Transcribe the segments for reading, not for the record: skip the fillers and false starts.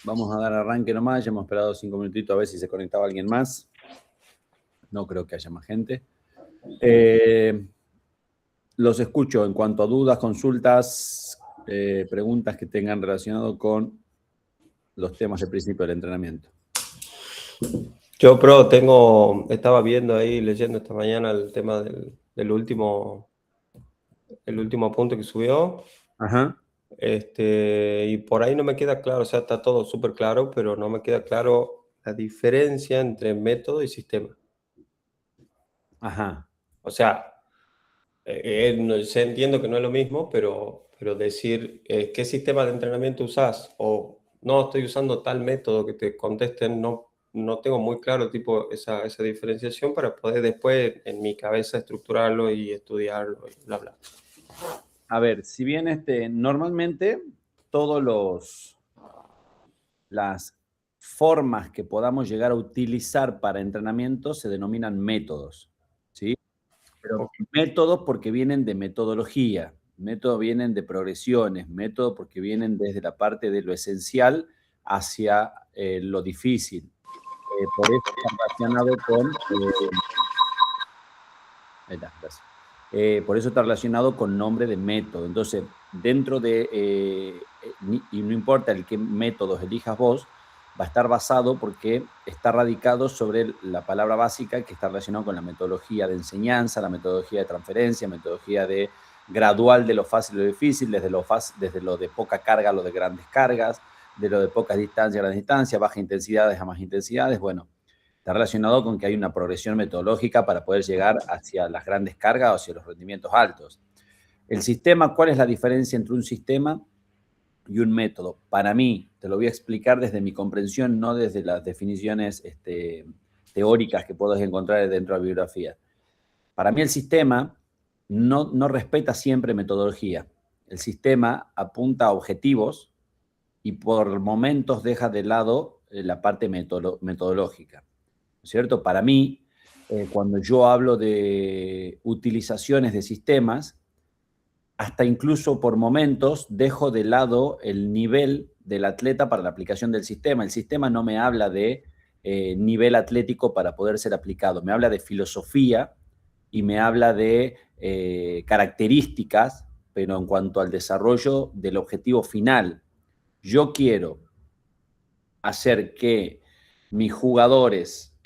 Vamos a dar arranque nomás, ya hemos esperado 5 minutitos a ver si se conectaba alguien más. No creo que haya más gente. Los escucho en cuanto a dudas, consultas, preguntas que tengan relacionado con los temas del principio del entrenamiento. Yo, estaba viendo ahí, leyendo esta mañana el tema del último punto que subió. Ajá. Y por ahí no me queda claro, o sea, está todo súper claro, pero no me queda claro la diferencia entre método y sistema. Ajá. O sea, entiendo que no es lo mismo, pero decir qué sistema de entrenamiento usás o no estoy usando tal método que te contesten, no tengo muy claro tipo esa diferenciación para poder después en mi cabeza estructurarlo y estudiarlo y bla, bla. A ver, si bien normalmente todos las formas que podamos llegar a utilizar para entrenamiento se denominan métodos, ¿sí? Pero métodos porque vienen de metodología, métodos vienen de progresiones, métodos porque vienen desde la parte de lo esencial hacia lo difícil. Por eso está relacionado con... ahí está, gracias. Por eso está relacionado con nombre de método. Entonces, dentro de... y no importa el qué métodos elijas vos, va a estar basado porque está radicado sobre la palabra básica que está relacionado con la metodología de enseñanza, la metodología de transferencia, metodología de gradual de lo fácil a lo difícil, desde lo de poca carga a lo de grandes cargas, de lo de pocas distancias a grandes distancias, baja intensidades a más intensidades. Bueno, está relacionado con que hay una progresión metodológica para poder llegar hacia las grandes cargas o hacia los rendimientos altos. El sistema, ¿cuál es la diferencia entre un sistema y un método? Para mí, te lo voy a explicar desde mi comprensión, no desde las definiciones teóricas que puedes encontrar dentro de la bibliografía. Para mí el sistema no respeta siempre metodología. El sistema apunta a objetivos y por momentos deja de lado la parte metodológica, ¿no es cierto? Para mí, cuando yo hablo de utilizaciones de sistemas, hasta incluso por momentos dejo de lado el nivel del atleta para la aplicación del sistema. El sistema no me habla de nivel atlético para poder ser aplicado, me habla de filosofía y me habla de características, pero en cuanto al desarrollo del objetivo final. Yo quiero hacer que mis jugadores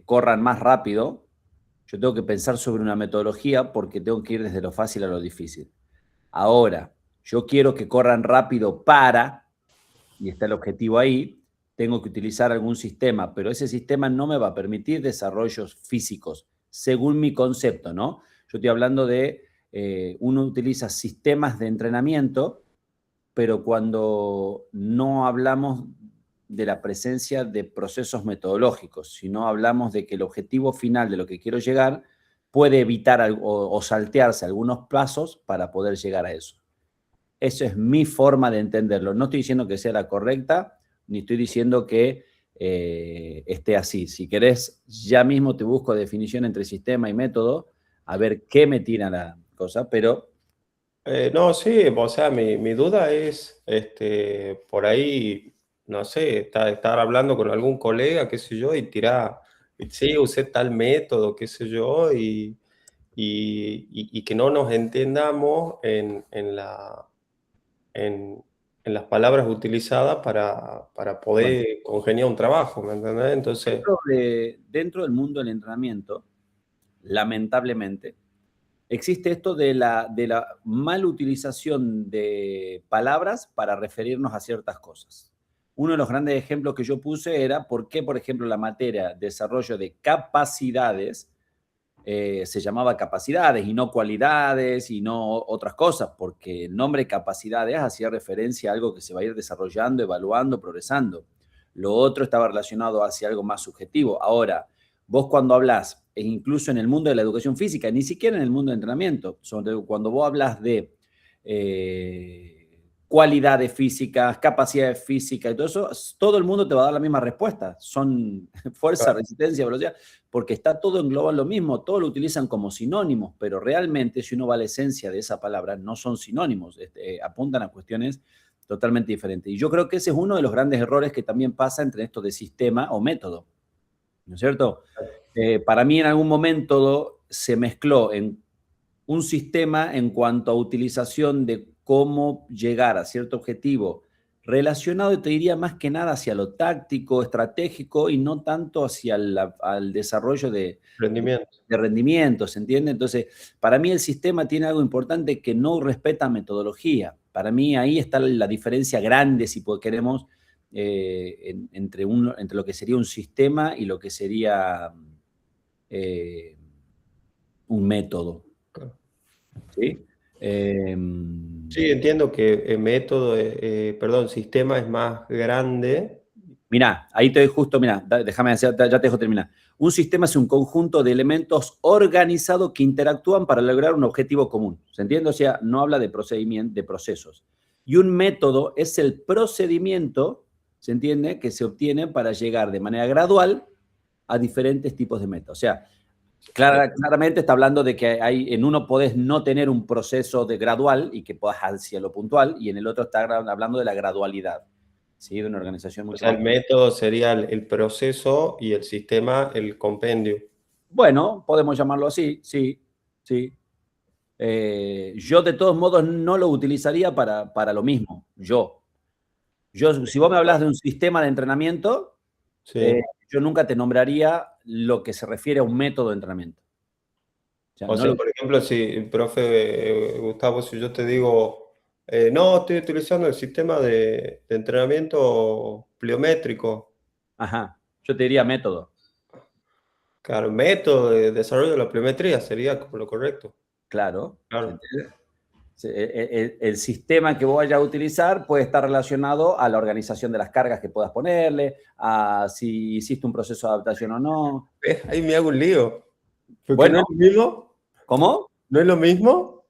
corran más rápido, yo tengo que pensar sobre una metodología porque tengo que ir desde lo fácil a lo difícil. Ahora, yo quiero que corran rápido y está el objetivo ahí, tengo que utilizar algún sistema, pero ese sistema no me va a permitir desarrollos físicos, según mi concepto, ¿no? Yo estoy hablando de, uno utiliza sistemas de entrenamiento, pero cuando no hablamos de la presencia de procesos metodológicos, sino hablamos de que el objetivo final de lo que quiero llegar puede evitar o saltearse algunos pasos para poder llegar a eso. Esa es mi forma de entenderlo. No estoy diciendo que sea la correcta, ni estoy diciendo que esté así. Si querés, ya mismo te busco definición entre sistema y método, a ver qué me tira la cosa, pero... No, sí, o sea, mi duda es, por ahí, no sé, estar hablando con algún colega, qué sé yo, y tirar, sí, usé tal método, qué sé yo, y que no nos entendamos en las palabras utilizadas para Bueno, poder congeniar un trabajo, ¿me entendés? Entonces, dentro del mundo del entrenamiento, lamentablemente, existe esto de la mal utilización de palabras para referirnos a ciertas cosas. Uno de los grandes ejemplos que yo puse era por qué, por ejemplo, la materia desarrollo de capacidades se llamaba capacidades y no cualidades y no otras cosas, porque el nombre capacidades hacía referencia a algo que se va a ir desarrollando, evaluando, progresando. Lo otro estaba relacionado hacia algo más subjetivo. Ahora, vos cuando hablas, e incluso en el mundo de la educación física, ni siquiera en el mundo de entrenamiento, cuando vos hablas de cualidades físicas, capacidades físicas y todo eso, todo el mundo te va a dar la misma respuesta. Son fuerza, resistencia, velocidad, porque está todo englobado en lo mismo, todo lo utilizan como sinónimos, pero realmente si uno va a la esencia de esa palabra, no son sinónimos, apuntan a cuestiones totalmente diferente. Y yo creo que ese es uno de los grandes errores que también pasa entre esto de sistema o método, ¿no es cierto? Para mí en algún momento se mezcló en un sistema en cuanto a utilización de cómo llegar a cierto objetivo relacionado, te diría más que nada hacia lo táctico, estratégico y no tanto hacia al desarrollo Rendimiento. de rendimiento, ¿se entiende? Entonces, para mí el sistema tiene algo importante que no respeta metodología. Para mí ahí está la diferencia grande, si queremos, entre lo que sería un sistema y lo que sería un método. Claro. ¿Sí? Sí, entiendo que el método, perdón, sistema es más grande. Mirá, ahí te doy justo, mirá, déjame decir, ya te dejo terminar. Un sistema es un conjunto de elementos organizados que interactúan para lograr un objetivo común. ¿Se entiende? O sea, no habla de procedimiento, de procesos. Y un método es el procedimiento, ¿se entiende?, que se obtiene para llegar de manera gradual a diferentes tipos de metas. O sea, claramente está hablando de que en uno podés no tener un proceso de gradual y que puedas hacia lo puntual, y en el otro está hablando de la gradualidad, ¿sí? De una organización O mucho sea, el más. método sería el proceso y el sistema el compendio. Bueno, podemos llamarlo así, sí, sí. Yo de todos modos no lo utilizaría para lo mismo, si vos me hablas de un sistema de entrenamiento, Sí. yo nunca te nombraría lo que se refiere a un método de entrenamiento. O sea, O no sea, lo, por ejemplo, si, profe Gustavo, si yo te digo, no, estoy utilizando el sistema de entrenamiento pliométrico, ajá, yo te diría método, claro, método de desarrollo de la pliometría sería como lo correcto. claro. ¿Se Claro. entiende? El sistema que vos vayas a utilizar puede estar relacionado a la organización de las cargas que puedas ponerle, a si hiciste un proceso de adaptación o no. Ahí me hago un lío. Porque no Bueno, es lo mismo. ¿cómo? No es lo mismo.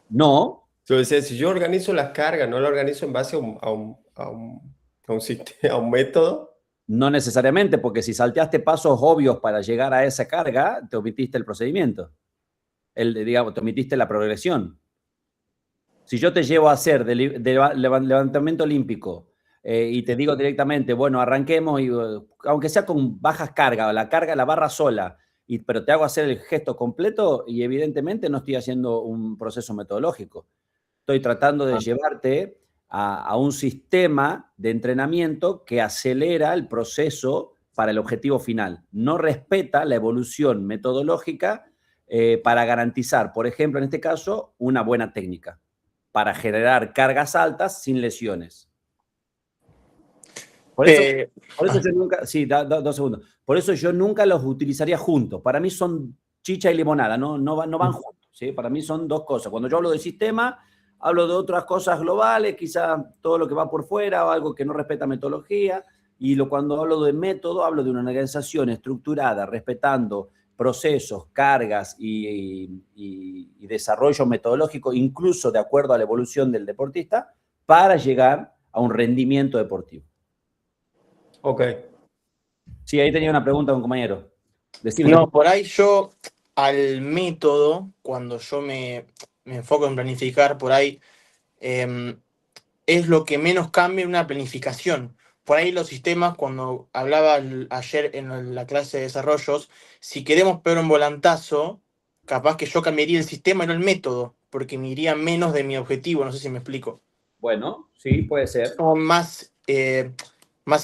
No, Entonces, si yo organizo las cargas, no lo organizo en base a un sistema, a un método. no necesariamente, porque si salteaste pasos obvios para llegar a esa carga, te omitiste el procedimiento. Digamos, te omitiste la progresión. Si yo te llevo a hacer levantamiento olímpico y te digo directamente, bueno, arranquemos, y, aunque sea con bajas cargas, la barra sola, pero te hago hacer el gesto completo y evidentemente no estoy haciendo un proceso metodológico. Estoy tratando de llevarte a un sistema de entrenamiento que acelera el proceso para el objetivo final. No respeta la evolución metodológica para garantizar, por ejemplo, en este caso, una buena técnica para generar cargas altas sin lesiones. Por eso, Eh, por eso yo nunca, sí, 2 segundos. Por eso yo nunca los utilizaría juntos. Para mí son chicha y limonada, no van juntos. ¿Sí? Para mí son dos cosas. Cuando yo hablo de sistema, hablo de otras cosas globales, quizá todo lo que va por fuera o algo que no respeta metodología. Y cuando hablo de método, hablo de una organización estructurada, respetando procesos, cargas y desarrollo metodológico, incluso de acuerdo a la evolución del deportista, para llegar a un rendimiento deportivo. Ok. Sí, ahí tenía una pregunta un compañero. Decime. no, por ahí yo al método, cuando yo me enfoco en planificar, por ahí es lo que menos cambia en una planificación. Por ahí los sistemas, cuando hablaba ayer en la clase de desarrollos, si queremos pegar un volantazo, capaz que yo cambiaría el sistema y no el método, porque me iría menos de mi objetivo, no sé si me explico. Bueno, sí, puede ser. O más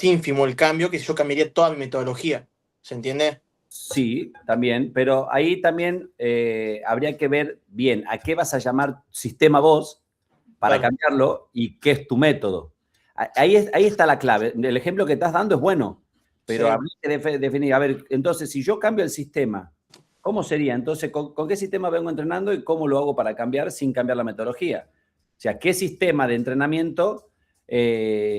ínfimo el cambio que si yo cambiaría toda mi metodología. ¿Se entiende? Sí, también, pero ahí también habría que ver bien a qué vas a llamar sistema vos para Claro. cambiarlo y qué es tu método. Ahí está la clave. El ejemplo que estás dando es bueno, pero Sí. habría que definir, a ver, entonces, si yo cambio el sistema, ¿cómo sería? Entonces, ¿con qué sistema vengo entrenando y cómo lo hago para cambiar sin cambiar la metodología? O sea, ¿qué sistema de entrenamiento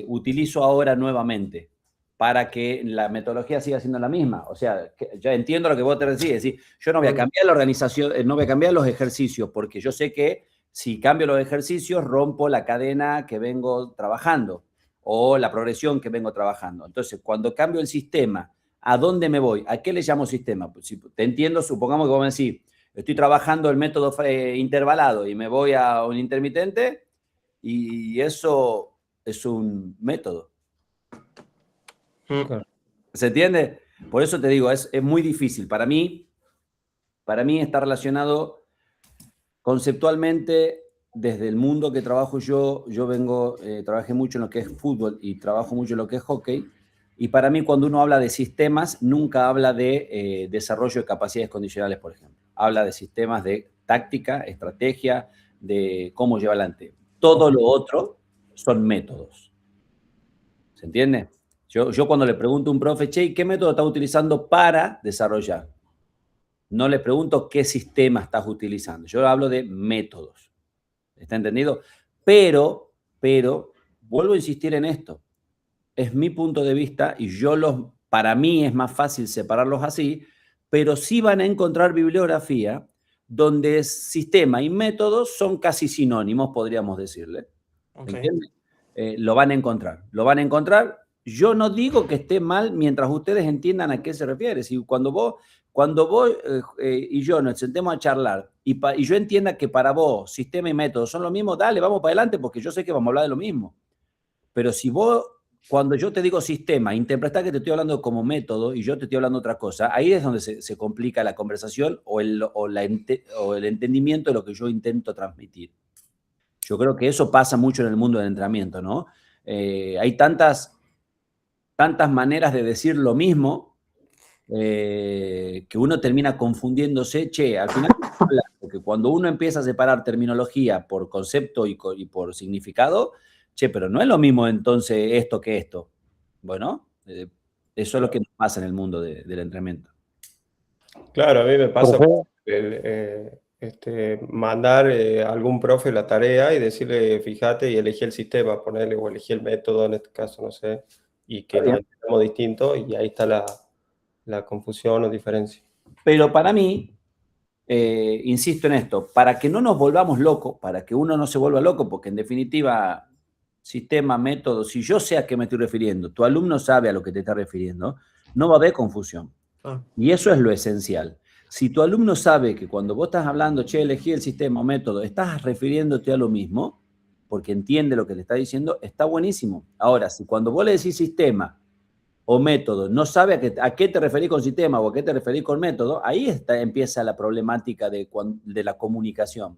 utilizo ahora nuevamente para que la metodología siga siendo la misma? O sea, yo entiendo lo que vos te decís, es decir, yo no voy a cambiar la organización, no voy a cambiar los ejercicios, porque yo sé que si cambio los ejercicios, rompo la cadena que vengo trabajando o la progresión que vengo trabajando. Entonces, cuando cambio el sistema, ¿a dónde me voy? ¿A qué le llamo sistema? Pues, si te entiendo, supongamos que vos me decís, estoy trabajando el método intervalado y me voy a un intermitente y eso es un método. Claro. ¿Se entiende? Por eso te digo, es muy difícil. Para mí está relacionado conceptualmente desde el mundo que trabajo yo trabajé mucho en lo que es fútbol y trabajo mucho en lo que es hockey, y para mí cuando uno habla de sistemas, nunca habla de desarrollo de capacidades condicionales, por ejemplo. Habla de sistemas de táctica, estrategia, de cómo llevar adelante. Todo lo otro son métodos. ¿Se entiende? Yo cuando le pregunto a un profe, che, ¿qué método estás utilizando para desarrollar? No le pregunto qué sistema estás utilizando. Yo hablo de métodos. ¿Está entendido? Pero, vuelvo a insistir en esto. Es mi punto de vista y para mí es más fácil separarlos así, pero sí van a encontrar bibliografía donde sistema y métodos son casi sinónimos, podríamos decirle. Okay. ¿Entiendes? Lo van a encontrar. Lo van a encontrar. Yo no digo que esté mal mientras ustedes entiendan a qué se refiere. Si cuando vos y yo nos sentemos a charlar y yo entienda que para vos sistema y método son lo mismo, dale, vamos para adelante porque yo sé que vamos a hablar de lo mismo. Pero si vos, cuando yo te digo sistema, interpretás que te estoy hablando como método y yo te estoy hablando otra cosa, ahí es donde se complica la conversación o el entendimiento de lo que yo intento transmitir. Yo creo que eso pasa mucho en el mundo del entrenamiento, ¿no? Hay tantas maneras de decir lo mismo que uno termina confundiéndose. Che, al final, porque cuando uno empieza a separar terminología por concepto y por significado, che, pero no es lo mismo entonces esto que esto. Bueno, eso es lo que nos pasa en el mundo del entrenamiento. Claro, a mí me pasa mandar a algún profe la tarea y decirle, fíjate, y elegí el sistema, ponerle, o elegí el método, en este caso, no sé, y que nos entendamos distinto, y ahí está la confusión o diferencia. Pero para mí, insisto en esto, para que no nos volvamos locos, para que uno no se vuelva loco, porque en definitiva, sistema, método, si yo sé a qué me estoy refiriendo, tu alumno sabe a lo que te está refiriendo, no va a haber confusión. Y eso es lo esencial. Si tu alumno sabe que cuando vos estás hablando, che, elegí el sistema o método, estás refiriéndote a lo mismo, porque entiende lo que le está diciendo, está buenísimo. Ahora, si cuando vos le decís sistema o método, no sabe a qué te referís con sistema o a qué te referís con método, ahí empieza la problemática de la comunicación.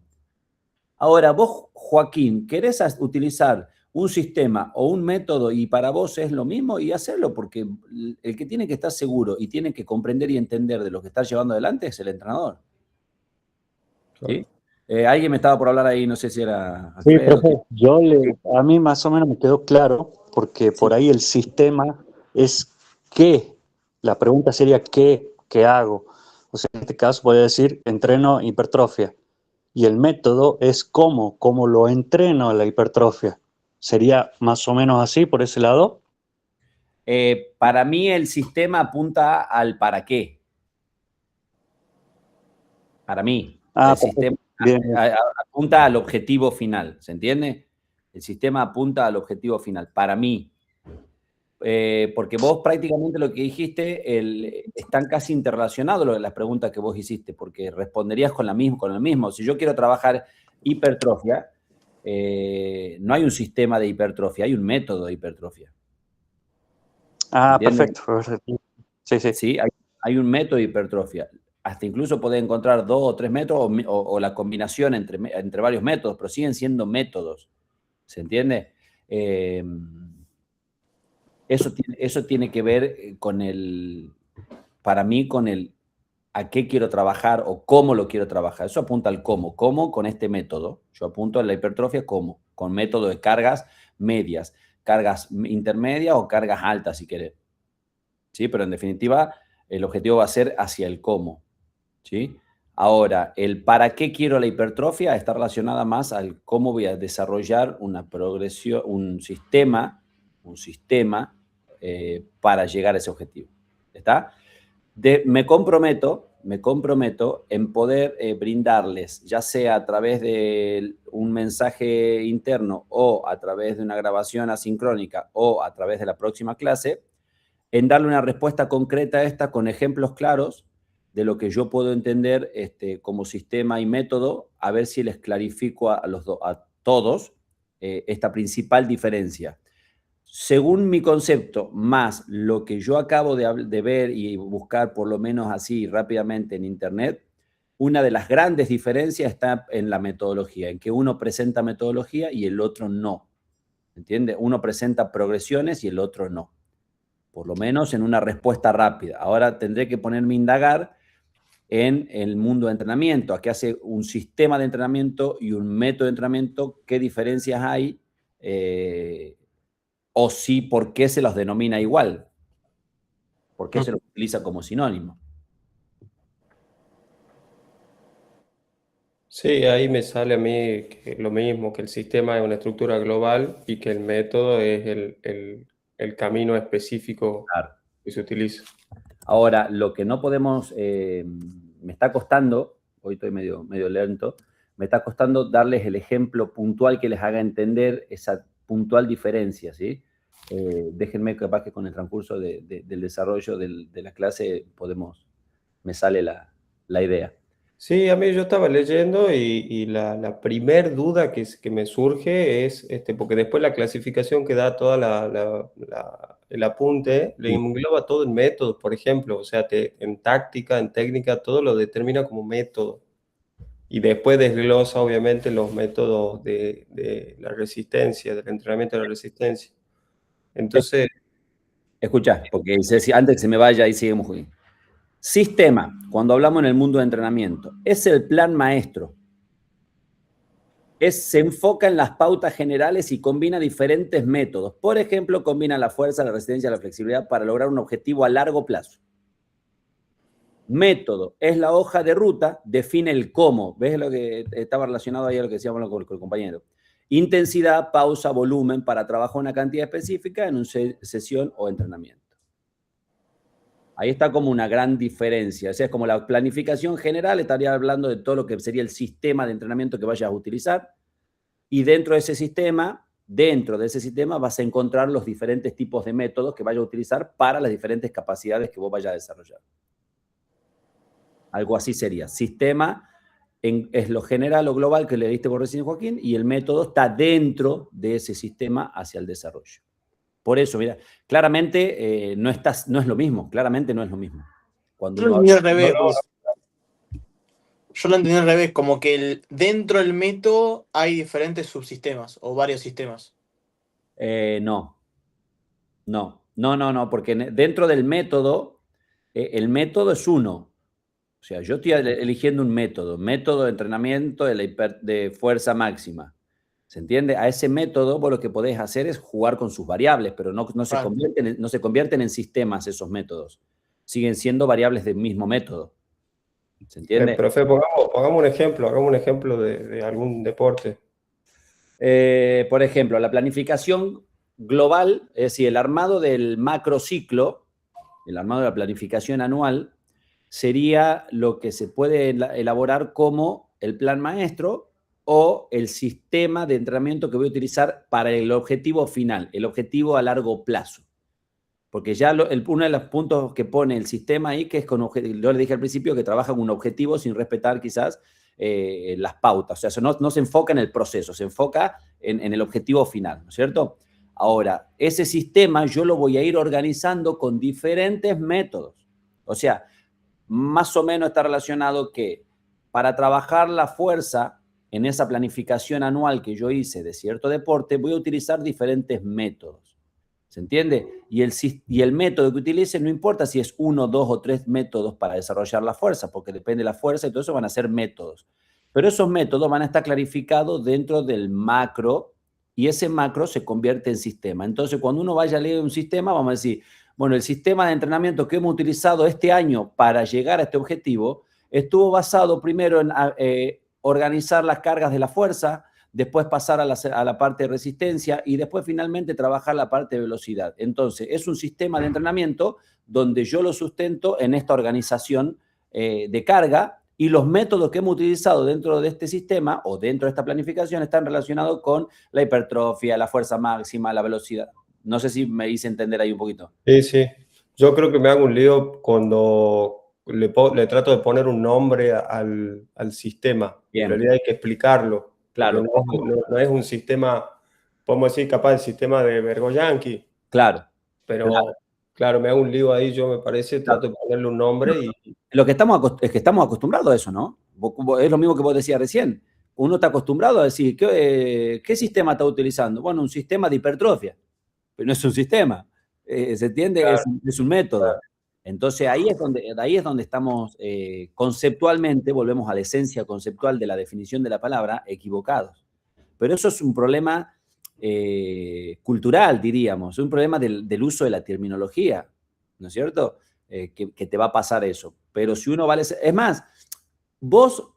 Ahora, vos, Joaquín, querés utilizar un sistema o un método y para vos es lo mismo, y hacerlo, porque el que tiene que estar seguro y tiene que comprender y entender de lo que estás llevando adelante es el entrenador. ¿Sí? Alguien me estaba por hablar ahí, no sé si era... Sí, profe, a mí más o menos me quedó claro, porque por ahí el sistema es qué. La pregunta sería qué hago. O sea, en este caso podría decir entreno hipertrofia. Y el método es cómo lo entreno a la hipertrofia. ¿Sería más o menos así por ese lado? Para mí el sistema apunta al para qué. Para mí. El sistema apunta al objetivo final. ¿Se entiende? El sistema apunta al objetivo final. Para mí. Porque vos prácticamente lo que dijiste están casi interrelacionados las preguntas que vos hiciste, porque responderías con el mismo. Si yo quiero trabajar hipertrofia, no hay un sistema de hipertrofia, hay un método de hipertrofia. Perfecto. Sí. Sí, hay un método de hipertrofia. Hasta incluso podés encontrar 2 o 3 métodos o la combinación entre varios métodos, pero siguen siendo métodos. ¿Se entiende? Eso tiene que ver para mí, con a qué quiero trabajar o cómo lo quiero trabajar. Eso apunta al cómo. ¿Cómo? Con este método. Yo apunto a la hipertrofia ¿cómo? Con método de cargas medias, cargas intermedias o cargas altas, si querés. ¿Sí? Pero en definitiva, el objetivo va a ser hacia el cómo. ¿Sí? Ahora, el para qué quiero la hipertrofia está relacionada más al cómo voy a desarrollar una progresión, un sistema para llegar a ese objetivo. ¿Está? Me comprometo en poder brindarles, ya sea a través de un mensaje interno o a través de una grabación asincrónica o a través de la próxima clase, en darle una respuesta concreta a esta con ejemplos claros de lo que yo puedo entender como sistema y método, a ver si les clarifico a todos esta principal diferencia. Según mi concepto, más lo que yo acabo de ver y buscar por lo menos así rápidamente en internet, una de las grandes diferencias está en la metodología, en que uno presenta metodología y el otro no. ¿Entiendes? Uno presenta progresiones y el otro no. Por lo menos en una respuesta rápida. Ahora tendré que ponerme a indagar en el mundo de entrenamiento. Aquí hace un sistema de entrenamiento y un método de entrenamiento. ¿Qué diferencias hay? O sí, ¿por qué se los denomina igual? ¿Por qué se los utiliza como sinónimo? Sí, ahí me sale a mí que lo mismo, que el sistema es una estructura global y que el método es el camino específico Claro. que se utiliza. Ahora, lo que no podemos, me está costando, hoy estoy medio lento, me está costando darles el ejemplo puntual que les haga entender esa puntual diferencia, ¿sí? Déjenme capaz que con el transcurso del desarrollo de la clase me sale la idea. Sí, a mí yo estaba leyendo y la primer duda que me surge es, porque después la clasificación que da toda el apunte, le engloba todo en métodos, por ejemplo, o sea, en táctica, en técnica, todo lo determina como método. Y después desglosa, obviamente, los métodos de la resistencia, del entrenamiento de la resistencia. Entonces... Escucha, porque antes que se me vaya, ahí seguimos. Sistema, cuando hablamos en el mundo de entrenamiento, es el plan maestro. Se enfoca en las pautas generales y combina diferentes métodos. Por ejemplo, combina la fuerza, la resistencia, la flexibilidad para lograr un objetivo a largo plazo. Método es la hoja de ruta, define el cómo. ¿Ves lo que estaba relacionado ahí a lo que decíamos con el compañero? Intensidad, pausa, volumen para trabajar una cantidad específica en una sesión o entrenamiento. Ahí está como una gran diferencia. O sea, es como la planificación general, estaría hablando de todo lo que sería el sistema de entrenamiento que vayas a utilizar. Y dentro de ese sistema vas a encontrar los diferentes tipos de métodos que vayas a utilizar para las diferentes capacidades que vos vayas a desarrollar. Algo así sería. Sistema es lo general o global que le diste por recién, Joaquín, y el método está dentro de ese sistema hacia el desarrollo. Por eso, mira, claramente no es lo mismo, claramente no es lo mismo. Yo lo entendí al revés. Yo lo entendí al revés, como que dentro del método hay diferentes subsistemas o varios sistemas. No, porque dentro del método, el método es uno. O sea, yo estoy eligiendo un método de entrenamiento de fuerza máxima. ¿Se entiende? A ese método vos lo que podés hacer es jugar con sus variables, pero no se convierten en sistemas esos métodos. Siguen siendo variables del mismo método. ¿Se entiende? Profe, hagamos un ejemplo de algún deporte. Por ejemplo, la planificación global, es decir, el armado del macrociclo, el armado de la planificación anual, sería lo que se puede elaborar como el plan maestro o el sistema de entrenamiento que voy a utilizar para el objetivo final, el objetivo a largo plazo. Porque ya uno de los puntos que pone el sistema ahí, que es yo le dije al principio que trabaja con un objetivo sin respetar quizás las pautas. O sea, no se enfoca en el proceso, se enfoca en el objetivo final, ¿no es cierto? Ahora, ese sistema yo lo voy a ir organizando con diferentes métodos. O sea, más o menos está relacionado que para trabajar la fuerza en esa planificación anual que yo hice de cierto deporte, voy a utilizar diferentes métodos. ¿Se entiende? Y el método que utilice no importa si es 1, 2 o 3 métodos para desarrollar la fuerza, porque depende de la fuerza y todo eso van a ser métodos. Pero esos métodos van a estar clarificados dentro del macro y ese macro se convierte en sistema. Entonces, cuando uno vaya a leer un sistema, vamos a decir, bueno, el sistema de entrenamiento que hemos utilizado este año para llegar a este objetivo estuvo basado primero en organizar las cargas de la fuerza, después pasar a la parte de resistencia y después finalmente trabajar la parte de velocidad. Entonces, es un sistema de entrenamiento donde yo lo sustento en esta organización de carga y los métodos que hemos utilizado dentro de este sistema o dentro de esta planificación están relacionados con la hipertrofia, la fuerza máxima, la velocidad. No sé si me hice entender ahí un poquito. Sí. Yo creo que me hago un lío cuando le trato de poner un nombre al sistema. Bien. En realidad hay que explicarlo. Claro. No es un sistema podemos decir capaz el sistema de Bergoyanqui, Claro, pero claro. claro, me hago un lío ahí, yo me parece, Claro. trato de ponerle un nombre y Lo que es que estamos acostumbrados a eso, ¿no? Es lo mismo que vos decías recién. Uno está acostumbrado a decir, ¿qué sistema está utilizando? Bueno, un sistema de hipertrofia, pero no es un sistema. ¿Se entiende? claro, Es un método. claro. Entonces ahí es donde estamos conceptualmente, volvemos a la esencia conceptual de la definición de la palabra, equivocados. Pero eso es un problema cultural, diríamos, es un problema del uso de la terminología, ¿no es cierto? Que te va a pasar eso. Pero si uno vale... Es más, vos,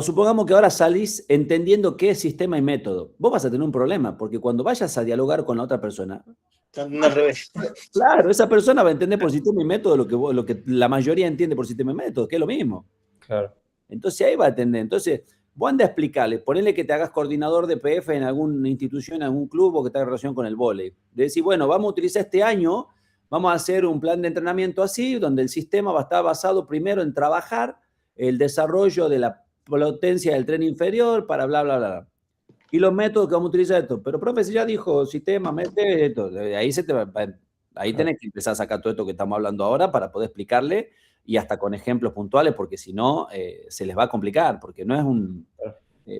supongamos que ahora salís entendiendo qué es sistema y método, vos vas a tener un problema, porque cuando vayas a dialogar con la otra persona, Al revés. claro, esa persona va a entender por sistema y método lo que la mayoría entiende por sistema y método, que es lo mismo. Claro. Entonces ahí va a entender. Entonces, vos anda a explicarle, ponele que te hagas coordinador de PF en alguna institución, en algún club o que tenga relación con el vóley. De decir, bueno, vamos a utilizar este año, vamos a hacer un plan de entrenamiento así, donde el sistema va a estar basado primero en trabajar el desarrollo de la potencia del tren inferior para bla, bla, bla. Y los métodos que vamos a utilizar esto. Pero, profe, si ya dijo sistema, mete esto. Ahí tenés que empezar a sacar todo esto que estamos hablando ahora para poder explicarle y hasta con ejemplos puntuales, porque si no, se les va a complicar, porque no es un...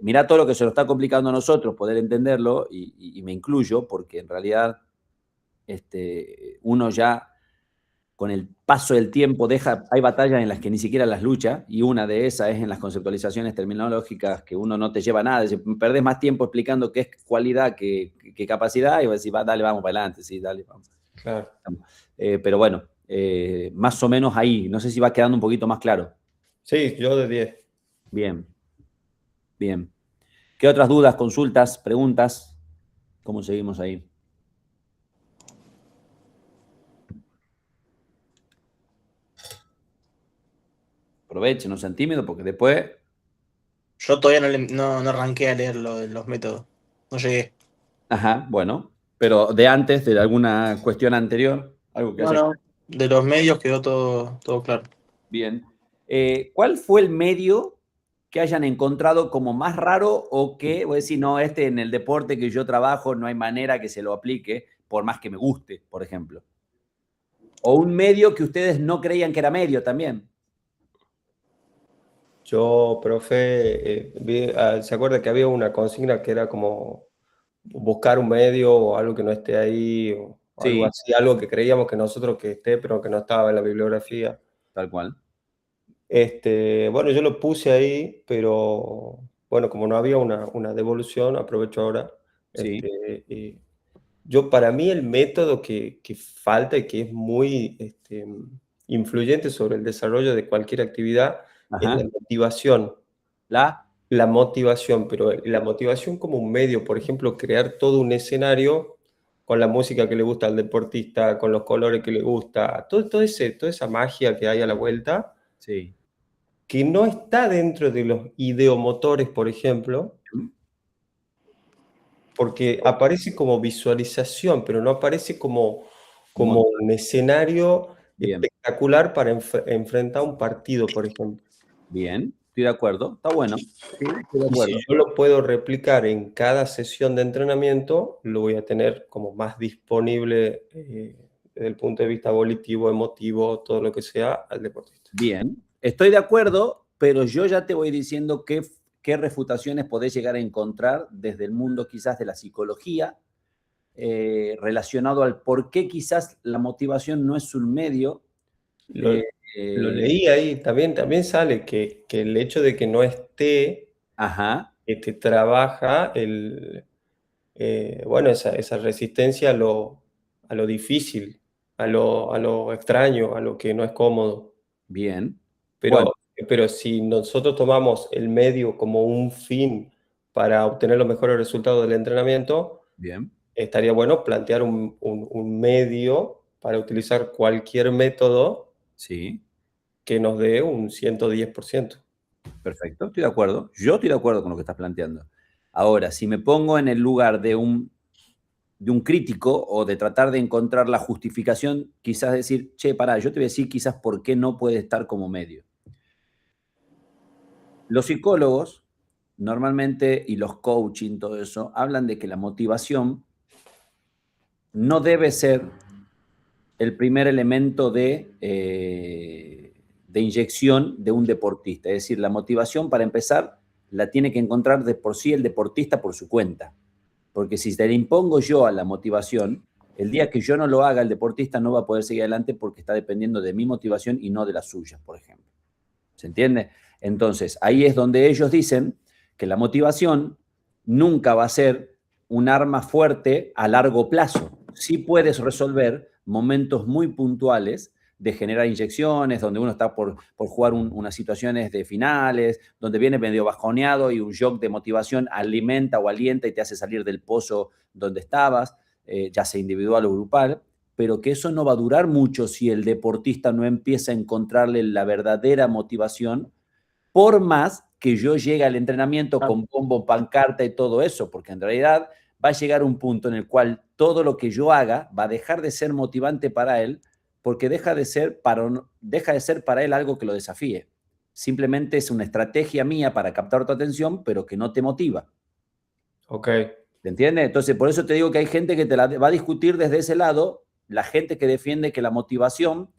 mirá todo lo que se nos está complicando a nosotros, poder entenderlo, y me incluyo, porque en realidad uno ya con el paso del tiempo hay batallas en las que ni siquiera las lucha, y una de esas es en las conceptualizaciones terminológicas que uno no te lleva a nada, perdés más tiempo explicando qué es cualidad que capacidad, y vas a decir, dale, vamos para adelante, sí, dale, vamos. Claro. Pero bueno, más o menos ahí, no sé si va quedando un poquito más claro. Sí, yo de 10. Bien, bien. ¿Qué otras dudas, consultas, preguntas? ¿Cómo seguimos ahí? Aprovechen, no sean tímidos, porque después... Yo todavía no arranqué a leer los métodos. No llegué. Ajá, bueno. Pero de antes, de alguna cuestión anterior, algo que haya... No. De los medios quedó todo claro. Bien. ¿Cuál fue el medio que hayan encontrado como más raro o que, voy a decir, no, en el deporte que yo trabajo no hay manera que se lo aplique, por más que me guste, por ejemplo? O un medio que ustedes no creían que era medio también. Yo, profe, ¿se acuerda que había una consigna que era como buscar un medio o algo que no esté ahí o algo Sí, así, algo que creíamos que nosotros que esté, pero que no estaba en la bibliografía? tal cual. Bueno, yo lo puse ahí, pero bueno, como no había una devolución, aprovecho ahora. Sí. Y yo, para mí, el método que falta y que es muy influyente sobre el desarrollo de cualquier actividad es Ajá. la motivación. La... La motivación, pero la motivación como un medio, por ejemplo, crear todo un escenario con la música que le gusta al deportista, con los colores que le gusta, toda esa magia que hay a la vuelta, Sí. que no está dentro de los ideomotores, por ejemplo, porque aparece como visualización, pero no aparece como un escenario Bien, espectacular para enfrentar un partido, por ejemplo. bien. Estoy de acuerdo. Está bueno. Sí, estoy de Y si acuerdo. yo lo puedo replicar en cada sesión de entrenamiento, lo voy a tener como más disponible desde el punto de vista volitivo, emotivo, todo lo que sea al deportista. Bien. Estoy de acuerdo, pero yo ya te voy diciendo qué refutaciones podés llegar a encontrar desde el mundo quizás de la psicología, relacionado al por qué quizás la motivación no es un medio. Lo, lo leí ahí, también sale que el hecho de que no esté, Ajá, te trabaja bueno, esa resistencia a lo difícil, a lo extraño, a lo que no es cómodo. bien. Bueno, Pero si nosotros tomamos el medio como un fin para obtener los mejores resultados del entrenamiento, bien. estaría bueno plantear un medio para utilizar cualquier método Sí, que nos dé un 110%. perfecto. Estoy de acuerdo. Yo estoy de acuerdo con lo que estás planteando. Ahora, si me pongo en el lugar de un crítico o de tratar de encontrar la justificación, quizás decir, che, pará, yo te voy a decir quizás por qué no puede estar como medio. Los psicólogos normalmente y los coaching, todo eso, hablan de que la motivación no debe ser el primer elemento de inyección de un deportista. Es decir, la motivación, para empezar, la tiene que encontrar de por sí el deportista por su cuenta. Porque si te le impongo yo a la motivación, el día que yo no lo haga, el deportista no va a poder seguir adelante porque está dependiendo de mi motivación y no de la suya, por ejemplo. ¿Se entiende? Entonces, ahí es donde ellos dicen que la motivación nunca va a ser un arma fuerte a largo plazo. Sí puedes resolver momentos muy puntuales de generar inyecciones, donde uno está por jugar unas situaciones de finales, donde viene medio bajoneado y un shock de motivación alimenta o alienta y te hace salir del pozo donde estabas, ya sea individual o grupal, pero que eso no va a durar mucho si el deportista no empieza a encontrarle la verdadera motivación, por más que yo llegue al entrenamiento con bombo, pancarta y todo eso, porque en realidad va a llegar un punto en el cual todo lo que yo haga va a dejar de ser motivante para él, porque deja de ser para él algo que lo desafíe. Simplemente es una estrategia mía para captar tu atención, pero que no te motiva. Ok. ¿Te entiendes? Entonces, por eso te digo que hay gente que te la va a discutir desde ese lado, la gente que defiende que la motivación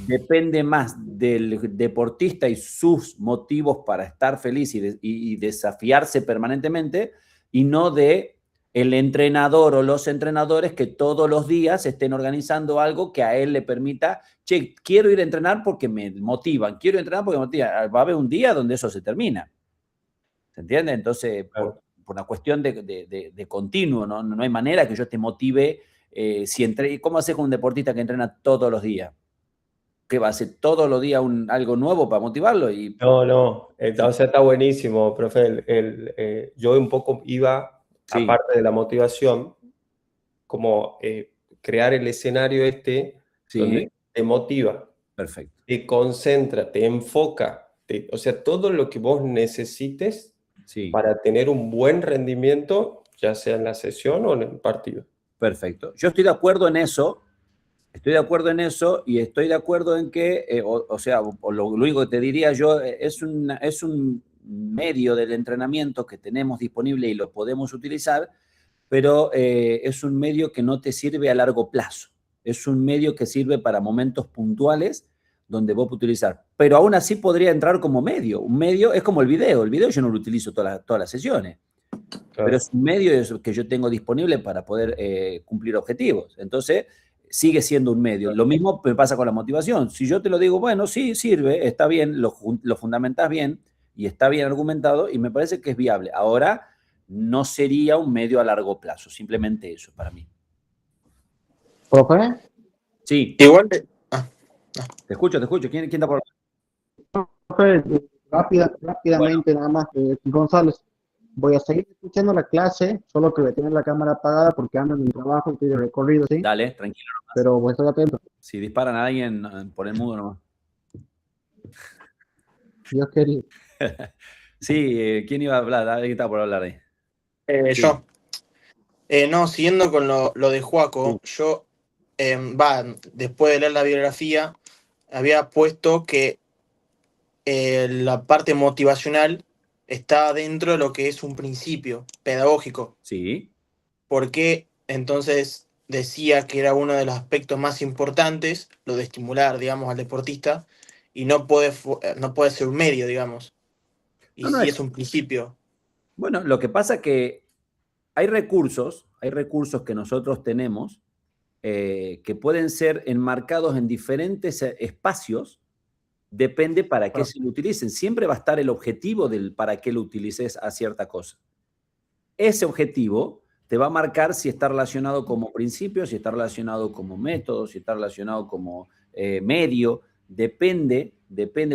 depende más del deportista y sus motivos para estar feliz y desafiarse permanentemente, y no de el entrenador o los entrenadores que todos los días estén organizando algo que a él le permita, che, quiero ir a entrenar porque me motivan, quiero entrenar porque me motivan. Va a haber un día donde eso se termina. ¿Se entiende? Entonces, Claro. por una cuestión de continuo, ¿no? No hay manera que yo te motive. ¿Cómo haces con un deportista que entrena todos los días? ¿Qué va a hacer todos los días algo nuevo para motivarlo? No, o sea, está buenísimo, profe. Yo un poco iba, Sí, aparte de la motivación, como crear el escenario donde sí, te motiva, perfecto. te concentra, te enfoca, o sea, todo lo que vos necesites Sí, para tener un buen rendimiento, ya sea en la sesión o en el partido. perfecto. Yo estoy de acuerdo en eso. Estoy de acuerdo en eso y estoy de acuerdo en que, lo único que te diría yo, es un medio del entrenamiento que tenemos disponible y lo podemos utilizar, pero es un medio que no te sirve a largo plazo. Es un medio que sirve para momentos puntuales donde vos puedes utilizar. Pero aún así podría entrar como medio. Un medio es como el video. El video yo no lo utilizo todas las sesiones, pero Claro. es un medio que yo tengo disponible para poder cumplir objetivos. Entonces, sigue siendo un medio. Lo mismo me pasa con la motivación. Si yo te lo digo, bueno, sí, sirve, está bien, lo fundamentás bien y está bien argumentado y me parece que es viable. Ahora, no sería un medio a largo plazo, simplemente eso para mí. ¿Profe? Sí, Igual, te escucho. ¿Quién está por...? Profe, rápidamente nada más, González, voy a seguir escuchando la clase, solo que voy a tener la cámara apagada porque ando en mi trabajo, estoy de recorrido, ¿sí? Dale, tranquilo. Pero pues estoy atento. Si disparan a alguien, por el mudo nomás. Dios querido. Sí, ¿quién iba a hablar? ¿Alguien está por hablar ahí? Sí. yo. No, siguiendo con lo de Joaco, yo, después de leer la bibliografía, había puesto que la parte motivacional está dentro de lo que es un principio pedagógico. Sí, Porque entonces decía que era uno de los aspectos más importantes, lo de estimular, digamos, al deportista, y no puede ser un medio, digamos. Y No, sí es un principio. bueno, lo que pasa es que hay recursos que nosotros tenemos que pueden ser enmarcados en diferentes espacios, depende para qué se lo utilicen. Siempre va a estar el objetivo del para qué lo utilices a cierta cosa. Ese objetivo te va a marcar si está relacionado como principio, si está relacionado como método, si está relacionado como medio. Depende,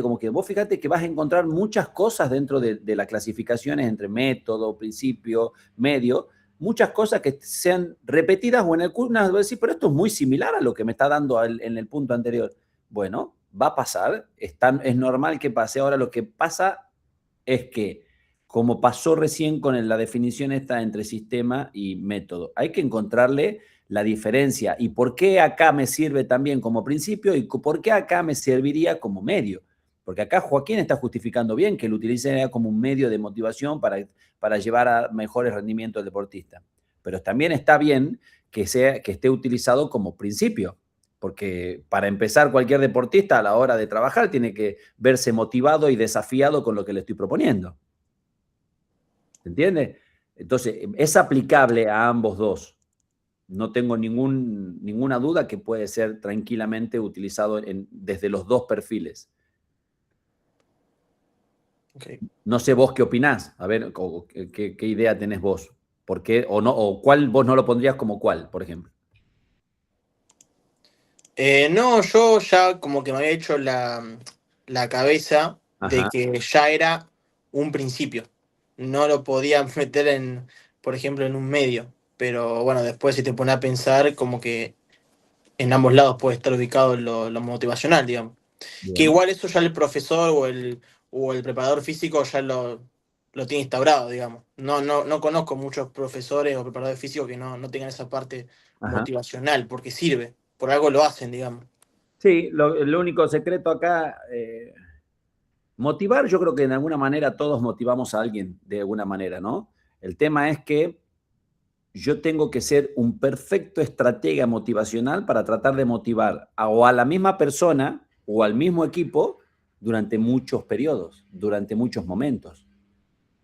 como que vos fíjate que vas a encontrar muchas cosas dentro de las clasificaciones entre método, principio, medio, muchas cosas que sean repetidas o en el curso, vas a decir, pero esto es muy similar a lo que me está dando en el punto anterior. Bueno, va a pasar, es normal que pase. Ahora lo que pasa es que, como pasó recién con la definición esta entre sistema y método, hay que encontrarle la diferencia y por qué acá me sirve también como principio y por qué acá me serviría como medio. Porque acá Joaquín está justificando bien que lo utilice como un medio de motivación para llevar a mejores rendimientos del deportista. pero también está bien que esté utilizado como principio, porque para empezar cualquier deportista a la hora de trabajar tiene que verse motivado y desafiado con lo que le estoy proponiendo. ¿Se entiende? Entonces, es aplicable a ambos dos. No tengo ninguna duda que puede ser tranquilamente utilizado desde los dos perfiles. Okay. No sé vos qué opinás, a ver, qué idea tenés vos. ¿Por qué? O cuál vos no lo pondrías como cuál, por ejemplo. No, yo ya como que me había hecho la cabeza de Ajá. que ya era un principio. No lo podía meter por ejemplo, en un medio. Pero bueno, después si te pones a pensar, como que en ambos lados puede estar ubicado lo motivacional, digamos. Que Bien. igual eso ya el profesor o el preparador físico ya lo tiene instaurado, digamos. No conozco muchos profesores o preparadores físicos que no tengan esa parte Ajá. motivacional, porque sirve, por algo lo hacen, digamos. Sí, el único secreto acá, motivar, yo creo que de alguna manera todos motivamos a alguien de alguna manera, ¿no? El tema es que yo tengo que ser un perfecto estratega motivacional para tratar de motivar o a la misma persona o al mismo equipo durante muchos periodos, durante muchos momentos.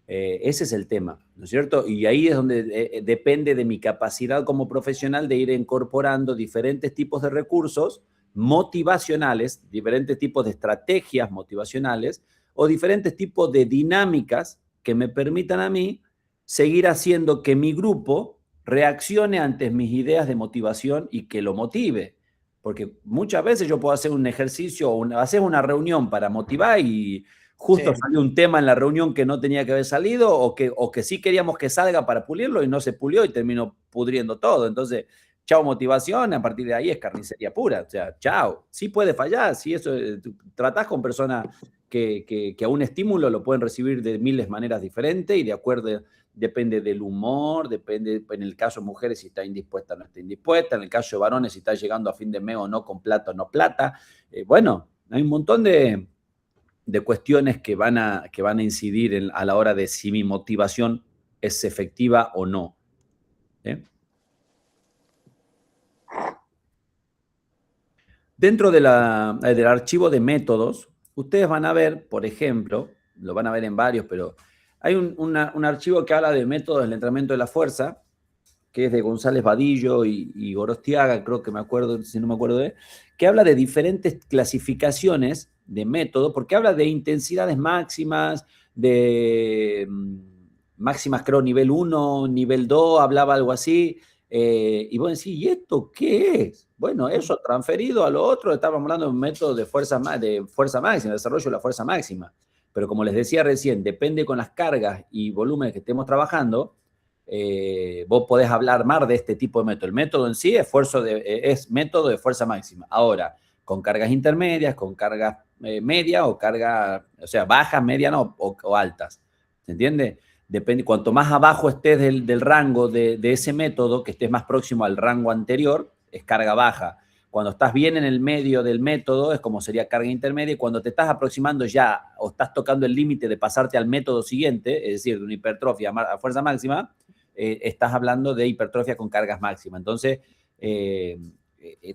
Ese es el tema, ¿no es cierto? Y ahí es donde depende de mi capacidad como profesional de ir incorporando diferentes tipos de recursos motivacionales, diferentes tipos de estrategias motivacionales o diferentes tipos de dinámicas que me permitan a mí seguir haciendo que mi grupo reaccione ante mis ideas de motivación y que lo motive. Porque muchas veces yo puedo hacer un ejercicio o hacer una reunión para motivar y justo Sí. salió un tema en la reunión que no tenía que haber salido o que sí queríamos que salga para pulirlo y no se pulió y terminó pudriendo todo. Entonces, chao motivación, a partir de ahí es carnicería pura. O sea, chao. Sí puede fallar, sí, eso, tratás con personas que a un estímulo lo pueden recibir de miles de maneras diferentes y de acuerdo, depende del humor, depende, en el caso de mujeres, si está indispuesta o no está indispuesta, en el caso de varones, si está llegando a fin de mes o no, con plata o no plata. Bueno, hay un montón de cuestiones que van a incidir a la hora de si mi motivación es efectiva o no. Dentro del archivo de métodos, ustedes van a ver, por ejemplo, lo van a ver en varios, pero hay un archivo que habla de métodos del entrenamiento de la fuerza, que es de González Vadillo y Gorostiaga, creo que me acuerdo, si no me acuerdo que habla de diferentes clasificaciones de método, porque habla de intensidades máximas, de máximas creo nivel 1, nivel 2, hablaba algo así, y vos decís, ¿y esto qué es? Bueno, eso transferido a lo otro, estábamos hablando de un método de fuerza máxima, desarrollo de la fuerza máxima, pero como les decía recién, depende con las cargas y volúmenes que estemos trabajando, vos podés hablar más de este tipo de método. El método en sí es método de fuerza máxima. Ahora, con cargas intermedias, con cargas medias o cargas, o sea, bajas, medianas o altas. ¿Se entiende? Depende, cuanto más abajo estés del rango de ese método, que estés más próximo al rango anterior, es carga baja. Cuando estás bien en el medio del método, es como sería carga intermedia, y cuando te estás aproximando ya o estás tocando el límite de pasarte al método siguiente, es decir, de una hipertrofia a fuerza máxima, estás hablando de hipertrofia con cargas máximas. Entonces,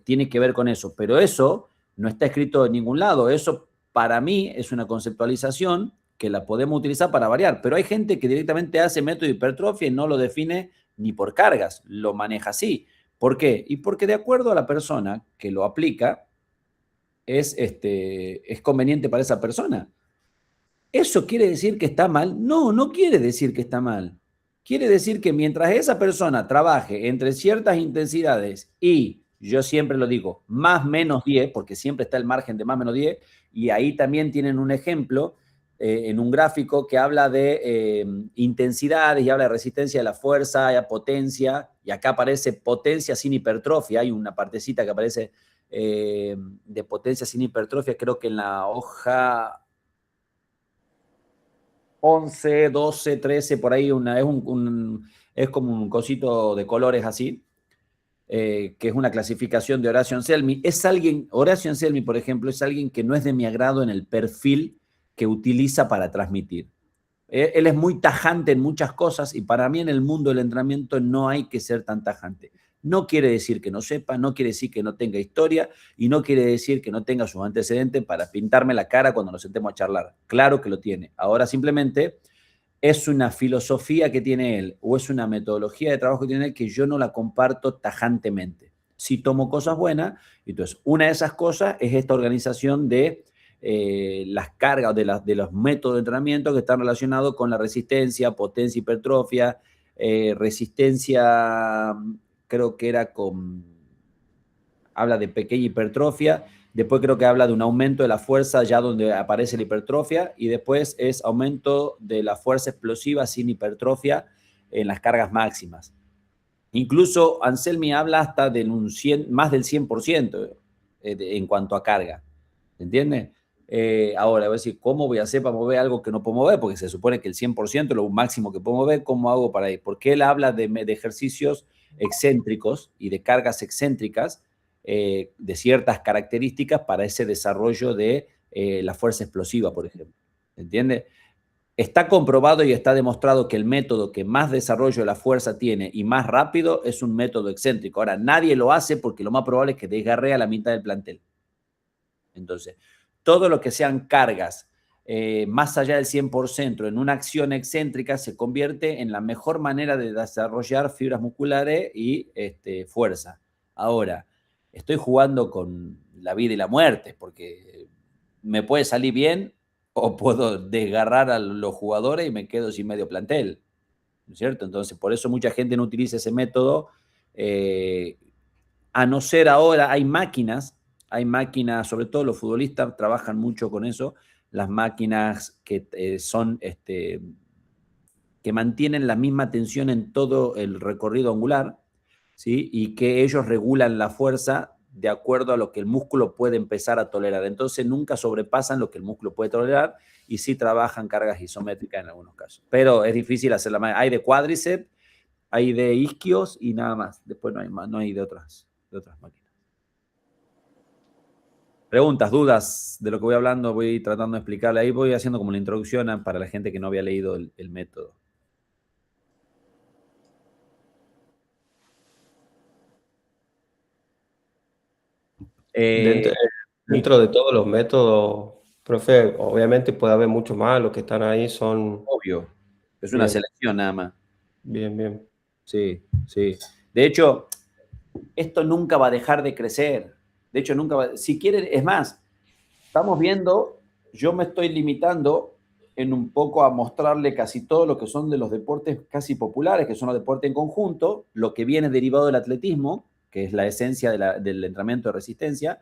tiene que ver con eso. Pero eso no está escrito en ningún lado. Eso, para mí, es una conceptualización que la podemos utilizar para variar. Pero hay gente que directamente hace método de hipertrofia y no lo define ni por cargas, lo maneja así. ¿Por qué? Y porque de acuerdo a la persona que lo aplica, es conveniente para esa persona. ¿Eso quiere decir que está mal? No, no quiere decir que está mal. Quiere decir que mientras esa persona trabaje entre ciertas intensidades y, yo siempre lo digo, más menos 10, porque siempre está el margen de más menos 10, y ahí también tienen un ejemplo en un gráfico que habla de intensidades y habla de resistencia de la fuerza, de potencia, y acá aparece potencia sin hipertrofia, hay una partecita que aparece de potencia sin hipertrofia, creo que en la hoja 11, 12, 13, por ahí es como un cosito de colores así, que es una clasificación de Horacio Anselmi. Horacio Anselmi, por ejemplo, es alguien que no es de mi agrado en el perfil que utiliza para transmitir. Él es muy tajante en muchas cosas y para mí en el mundo del entrenamiento no hay que ser tan tajante. No quiere decir que no sepa, no quiere decir que no tenga historia y no quiere decir que no tenga sus antecedentes para pintarme la cara cuando nos sentemos a charlar. Claro que lo tiene. Ahora simplemente es una filosofía que tiene él o es una metodología de trabajo que tiene él que yo no la comparto tajantemente. Sí tomo cosas buenas, entonces una de esas cosas es esta organización de las cargas de los métodos de entrenamiento que están relacionados con la resistencia, potencia, hipertrofia, resistencia, creo que era habla de pequeña hipertrofia, después creo que habla de un aumento de la fuerza ya donde aparece la hipertrofia y después es aumento de la fuerza explosiva sin hipertrofia en las cargas máximas. Incluso Anselmi habla hasta de más del 100% en cuanto a carga. ¿Entiendes? Ahora, voy a decir, ¿cómo voy a hacer para mover algo que no puedo mover? Porque se supone que el 100% es lo máximo que puedo mover. ¿Cómo hago para ir? Porque él habla de ejercicios excéntricos y de cargas excéntricas de ciertas características para ese desarrollo de la fuerza explosiva, por ejemplo. ¿Entiendes? Está comprobado y está demostrado que el método que más desarrollo de la fuerza tiene y más rápido es un método excéntrico. Ahora, nadie lo hace porque lo más probable es que desgarre a la mitad del plantel. Entonces, todo lo que sean cargas más allá del 100% en una acción excéntrica se convierte en la mejor manera de desarrollar fibras musculares y fuerza. Ahora, estoy jugando con la vida y la muerte porque me puede salir bien o puedo desgarrar a los jugadores y me quedo sin medio plantel, ¿no es cierto? Entonces, por eso mucha gente no utiliza ese método, a no ser ahora, hay máquinas, sobre todo los futbolistas trabajan mucho con eso, las máquinas que son, que mantienen la misma tensión en todo el recorrido angular, ¿sí? Y que ellos regulan la fuerza de acuerdo a lo que el músculo puede empezar a tolerar. Entonces nunca sobrepasan lo que el músculo puede tolerar y sí trabajan cargas isométricas en algunos casos. Pero es difícil hacerla más. Hay de cuádriceps, hay de isquios y nada más. Después no hay más, no hay de otras máquinas. Preguntas, dudas de lo que voy hablando, voy tratando de explicarle. Ahí voy haciendo como la introducción para la gente que no había leído el método. Dentro de todos los métodos, profe, obviamente puede haber muchos más, los que están ahí son... Obvio, es una selección nada más. Bien, bien. Sí, sí. De hecho, esto nunca va a dejar de crecer. De hecho, nunca va... Si quieren, es más, estamos viendo, yo me estoy limitando en un poco a mostrarle casi todo lo que son de los deportes casi populares, que son los deportes en conjunto, lo que viene derivado del atletismo, que es la esencia del entrenamiento de resistencia,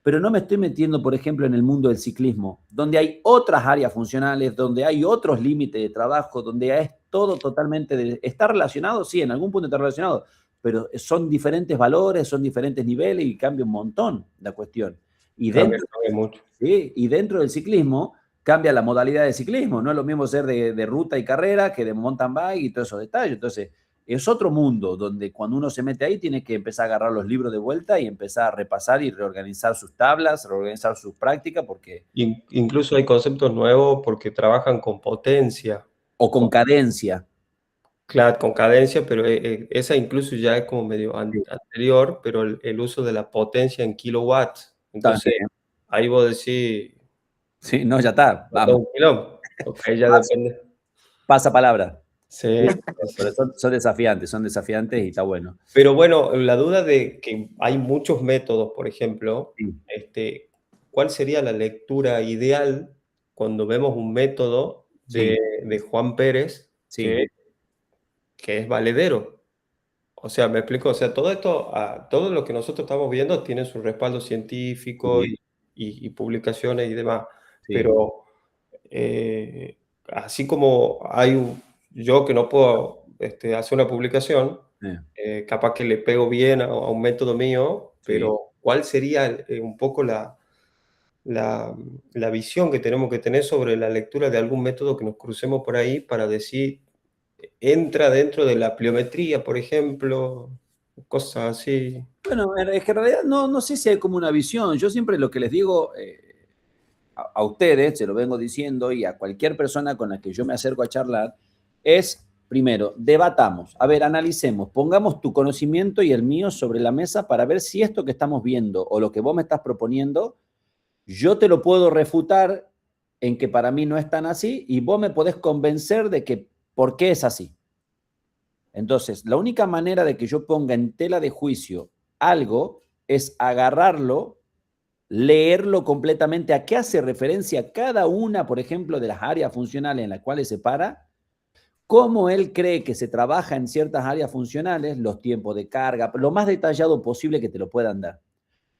pero no me estoy metiendo, por ejemplo, en el mundo del ciclismo, donde hay otras áreas funcionales, donde hay otros límites de trabajo, donde es todo totalmente... ¿Está relacionado? Sí, en algún punto está relacionado, pero son diferentes valores, son diferentes niveles y cambia un montón la cuestión. Y cambia mucho. Sí, y dentro del ciclismo cambia la modalidad de ciclismo. No es lo mismo ser de ruta y carrera que de mountain bike y todos esos detalles. Entonces, es otro mundo donde cuando uno se mete ahí tiene que empezar a agarrar los libros de vuelta y empezar a repasar y reorganizar sus tablas, reorganizar sus prácticas porque... Incluso hay conceptos nuevos porque trabajan con potencia. O con cadencia. Claro, con cadencia, pero esa incluso ya es como medio anterior, pero el uso de la potencia en kilowatts. Entonces, ahí vos decís... Sí, no, ya está. Vamos. Okay, ya depende. Pasa palabra. Sí. Pero son desafiantes y está bueno. Pero bueno, la duda de que hay muchos métodos, por ejemplo, Sí. ¿cuál sería la lectura ideal cuando vemos un método de Juan Pérez Sí. que es valedero? O sea, me explico, o sea, todo esto, todo lo que nosotros estamos viendo tiene su respaldo científico y publicaciones y demás, Sí. pero así como yo que no puedo hacer una publicación, capaz que le pego bien a un método mío, pero ¿cuál sería un poco la visión que tenemos que tener sobre la lectura de algún método que nos crucemos por ahí para decir, entra dentro de la pliometría, por ejemplo, cosas así? Bueno, es que en realidad no sé si hay como una visión. Yo siempre lo que les digo, a ustedes, se lo vengo diciendo, y a cualquier persona con la que yo me acerco a charlar, es, primero, debatamos, a ver, analicemos, pongamos tu conocimiento y el mío sobre la mesa para ver si esto que estamos viendo o lo que vos me estás proponiendo, yo te lo puedo refutar en que para mí no es tan así y vos me podés convencer de que por qué es así. Entonces, la única manera de que yo ponga en tela de juicio algo es agarrarlo, leerlo completamente, a qué hace referencia cada una, por ejemplo, de las áreas funcionales en las cuales se para, cómo él cree que se trabaja en ciertas áreas funcionales, los tiempos de carga, lo más detallado posible que te lo puedan dar.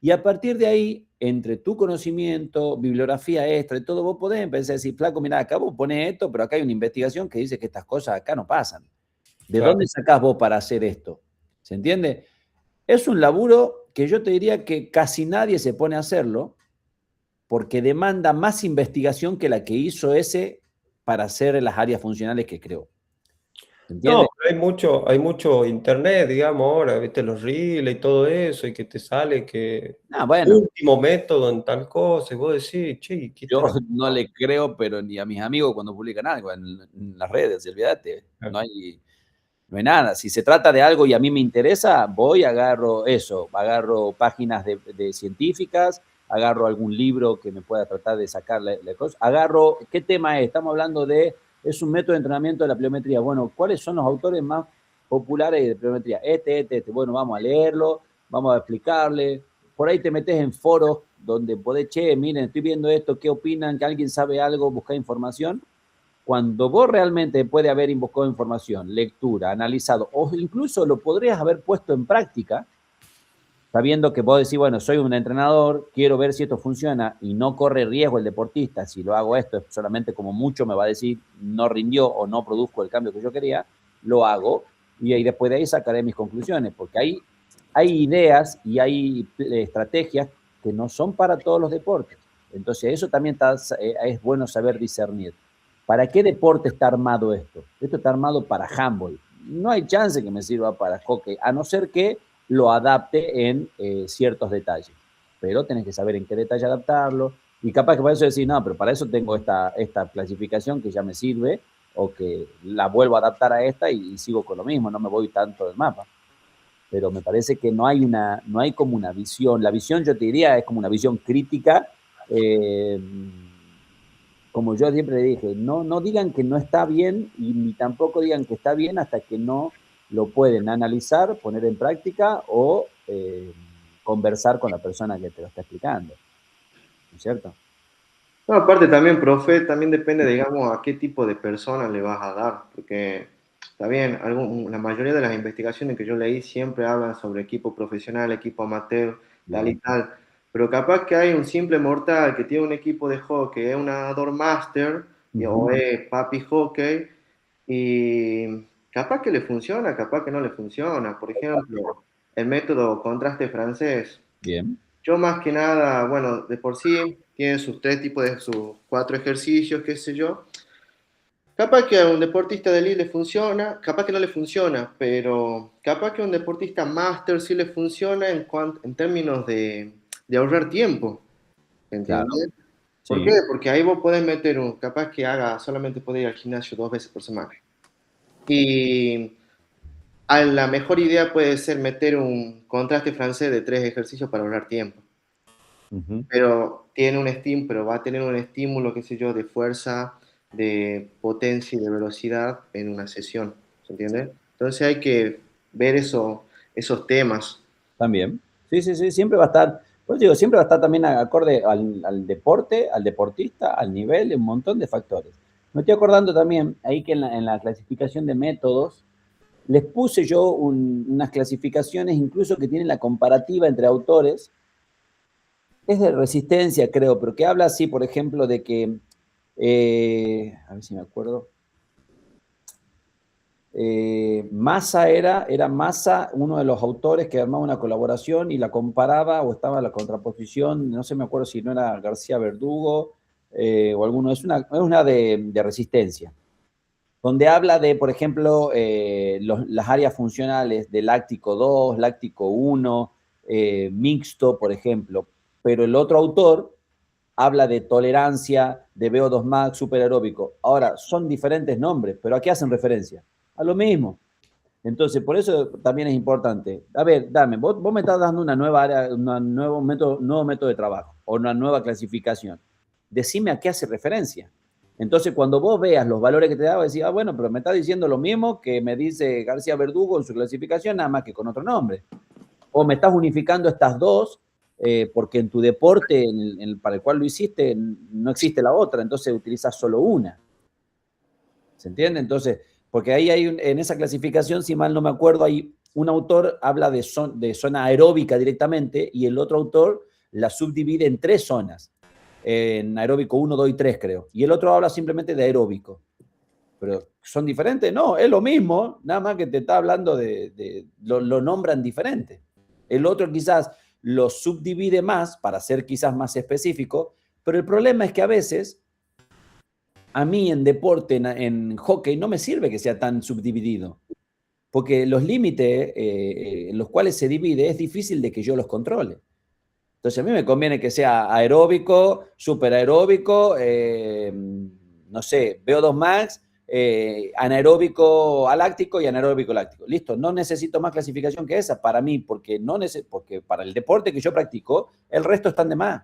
Y a partir de ahí, entre tu conocimiento, bibliografía extra y todo, vos podés empezar a decir, flaco, mira, acá vos ponés esto, pero acá hay una investigación que dice que estas cosas acá no pasan. ¿De Claro. dónde sacás vos para hacer esto? ¿Se entiende? Es un laburo que yo te diría que casi nadie se pone a hacerlo porque demanda más investigación que la que hizo ese para hacer las áreas funcionales que creó. ¿Se entiende? No, pero hay mucho internet, digamos, ahora, viste, los reels y todo eso, y que te sale que Ah, bueno, último método en tal cosa, y vos decís, che, ¿qué yo están no le creo, pero ni a mis amigos cuando publican algo en las redes, olvídate, no hay nada. Si se trata de algo y a mí me interesa, voy, agarro eso, agarro páginas de científicas, agarro algún libro que me pueda tratar de sacar la cosa, agarro, ¿qué tema es? Estamos hablando de, es un método de entrenamiento de la pliometría. Bueno, ¿cuáles son los autores más populares de pliometría? Bueno, vamos a leerlo, vamos a explicarle. Por ahí te metes en foros donde podés, che, miren, estoy viendo esto, ¿qué opinan? ¿Que alguien sabe algo? Busca información. Cuando vos realmente puede haber invocado información, lectura, analizado, o incluso lo podrías haber puesto en práctica, sabiendo que vos decís, bueno, soy un entrenador, quiero ver si esto funciona y no corre riesgo el deportista, si lo hago esto, solamente como mucho me va a decir, no rindió o no produzco el cambio que yo quería, lo hago y ahí después de ahí sacaré mis conclusiones, porque hay ideas y hay estrategias que no son para todos los deportes. Entonces eso también es bueno saber discernir. ¿Para qué deporte está armado esto? Esto está armado para handball. No hay chance que me sirva para hockey, a no ser que lo adapte en ciertos detalles. Pero tenés que saber en qué detalle adaptarlo. Y capaz que para eso decir, no, pero para eso tengo esta clasificación que ya me sirve, o que la vuelvo a adaptar a esta y sigo con lo mismo, no me voy tanto del mapa. Pero me parece que no hay como una visión. La visión, yo te diría, es como una visión crítica. Como yo siempre le dije, no digan que no está bien y ni tampoco digan que está bien hasta que no lo pueden analizar, poner en práctica o conversar con la persona que te lo está explicando. ¿No es cierto? No, aparte también, profe, también depende, digamos, a qué tipo de persona le vas a dar, porque está bien, la mayoría de las investigaciones que yo leí siempre hablan sobre equipo profesional, equipo amateur, tal y tal, pero capaz que hay un simple mortal que tiene un equipo de hockey, es un nadador master o es papi hockey, y capaz que le funciona, capaz que no le funciona. Por ejemplo, el método contraste francés. Bien. Yo más que nada, bueno, de por sí tiene sus sus 4 ejercicios, qué sé yo. Capaz que a un deportista de elite le funciona, capaz que no le funciona, pero capaz que a un deportista máster sí le funciona en términos de ahorrar tiempo, ¿entiendes? Claro. ¿Por Sí. qué? Porque ahí vos podés meter capaz que solamente puede ir al gimnasio 2 veces por semana. Y la mejor idea puede ser meter un contraste francés de 3 ejercicios para ahorrar tiempo. Pero pero va a tener un estímulo, qué sé yo, de fuerza, de potencia y de velocidad en una sesión, ¿se entiende? Entonces hay que ver esos temas. También. Sí, siempre va a estar, pues digo, siempre va a estar también acorde al deporte, al deportista, al nivel, un montón de factores. Me estoy acordando también ahí que en la clasificación de métodos, les puse yo unas clasificaciones incluso que tienen la comparativa entre autores. Es de resistencia, creo, pero que habla así, por ejemplo, de que, a ver si me acuerdo, Massa era Massa uno de los autores que armaba una colaboración y la comparaba o estaba en la contraposición, no sé, me acuerdo si no era García Verdugo o alguno, es una de resistencia, donde habla de, por ejemplo, las áreas funcionales de láctico 2, láctico 1, mixto, por ejemplo, pero el otro autor habla de tolerancia, de VO2 max, superaeróbico. Ahora, son diferentes nombres, pero ¿a qué hacen referencia? A lo mismo. Entonces, por eso también es importante. A ver, vos me estás dando una nueva área, un nuevo método de trabajo o una nueva clasificación. Decime a qué hace referencia. Entonces, cuando vos veas los valores que te da, vas a decir, bueno, pero me está diciendo lo mismo que me dice García Verdugo en su clasificación, nada más que con otro nombre. O me estás unificando estas dos, porque en tu deporte para el cual lo hiciste no existe la otra, entonces utilizas solo una. ¿Se entiende? Entonces, porque ahí en esa clasificación, si mal no me acuerdo, hay un autor habla de zona aeróbica directamente y el otro autor la subdivide en 3 zonas. En aeróbico 1, 2 y 3, creo. Y el otro habla simplemente de aeróbico. Pero ¿son diferentes? No, es lo mismo, nada más que te está hablando lo nombran diferente. El otro quizás lo subdivide más para ser quizás más específico, pero el problema es que a veces a mí en deporte, en hockey, no me sirve que sea tan subdividido, porque los límites en los cuales se divide es difícil de que yo los controle. Entonces a mí me conviene que sea aeróbico, superaeróbico, no sé, VO2 max, anaeróbico aláctico y anaeróbico láctico. Listo, no necesito más clasificación que esa para mí, porque para el deporte que yo practico, el resto están de más.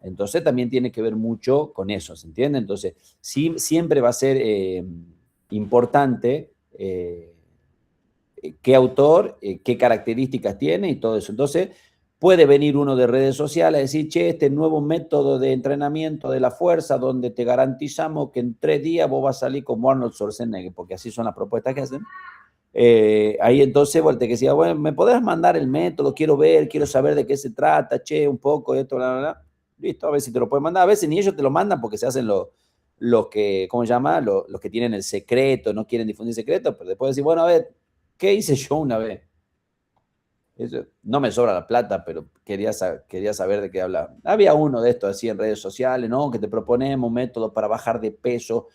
Entonces también tiene que ver mucho con eso, ¿se entiende? Entonces, sí, siempre va a ser importante qué autor, qué características tiene y todo eso. Entonces, puede venir uno de redes sociales a decir, che, este nuevo método de entrenamiento de la fuerza donde te garantizamos que en 3 días vos vas a salir como Arnold Schwarzenegger, porque así son las propuestas que hacen. Ahí entonces, te decía, bueno, ¿me podés mandar el método? Quiero ver, quiero saber de qué se trata, che, un poco, esto, bla, bla, bla. Listo, a ver si te lo pueden mandar. A veces ni ellos te lo mandan porque se hacen los que, ¿cómo se llama? Los que tienen el secreto, no quieren difundir secreto, pero después decir, bueno, a ver, ¿qué hice yo una vez? Eso, no me sobra la plata, pero quería saber de qué hablaba. Había uno de estos así en redes sociales, ¿no? Que te proponemos un método para bajar de peso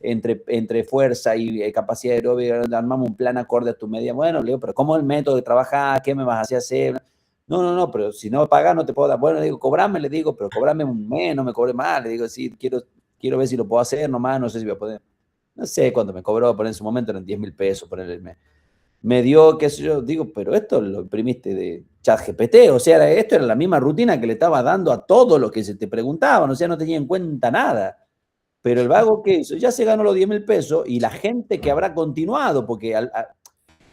entre fuerza y capacidad aeróbica, armamos un plan acorde a tu media. Bueno, le digo, pero ¿cómo es el método de trabajar? ¿Qué me vas a hacer? No, pero si no pagas no te puedo dar. Bueno, le digo, cobrame, le digo, pero cobrame un mes, no me cobre más. Le digo, sí, quiero ver si lo puedo hacer nomás, no sé si voy a poder. No sé cuánto me cobró, pero en su momento eran 10.000 pesos ponerle el mes. Me dio, qué sé yo, digo, pero esto lo imprimiste de ChatGPT, o sea, esto era la misma rutina que le estaba dando a todos los que se te preguntaban, o sea, no tenía en cuenta nada. Pero el vago, ¿qué hizo? Ya se ganó los 10.000 pesos y la gente que habrá continuado, porque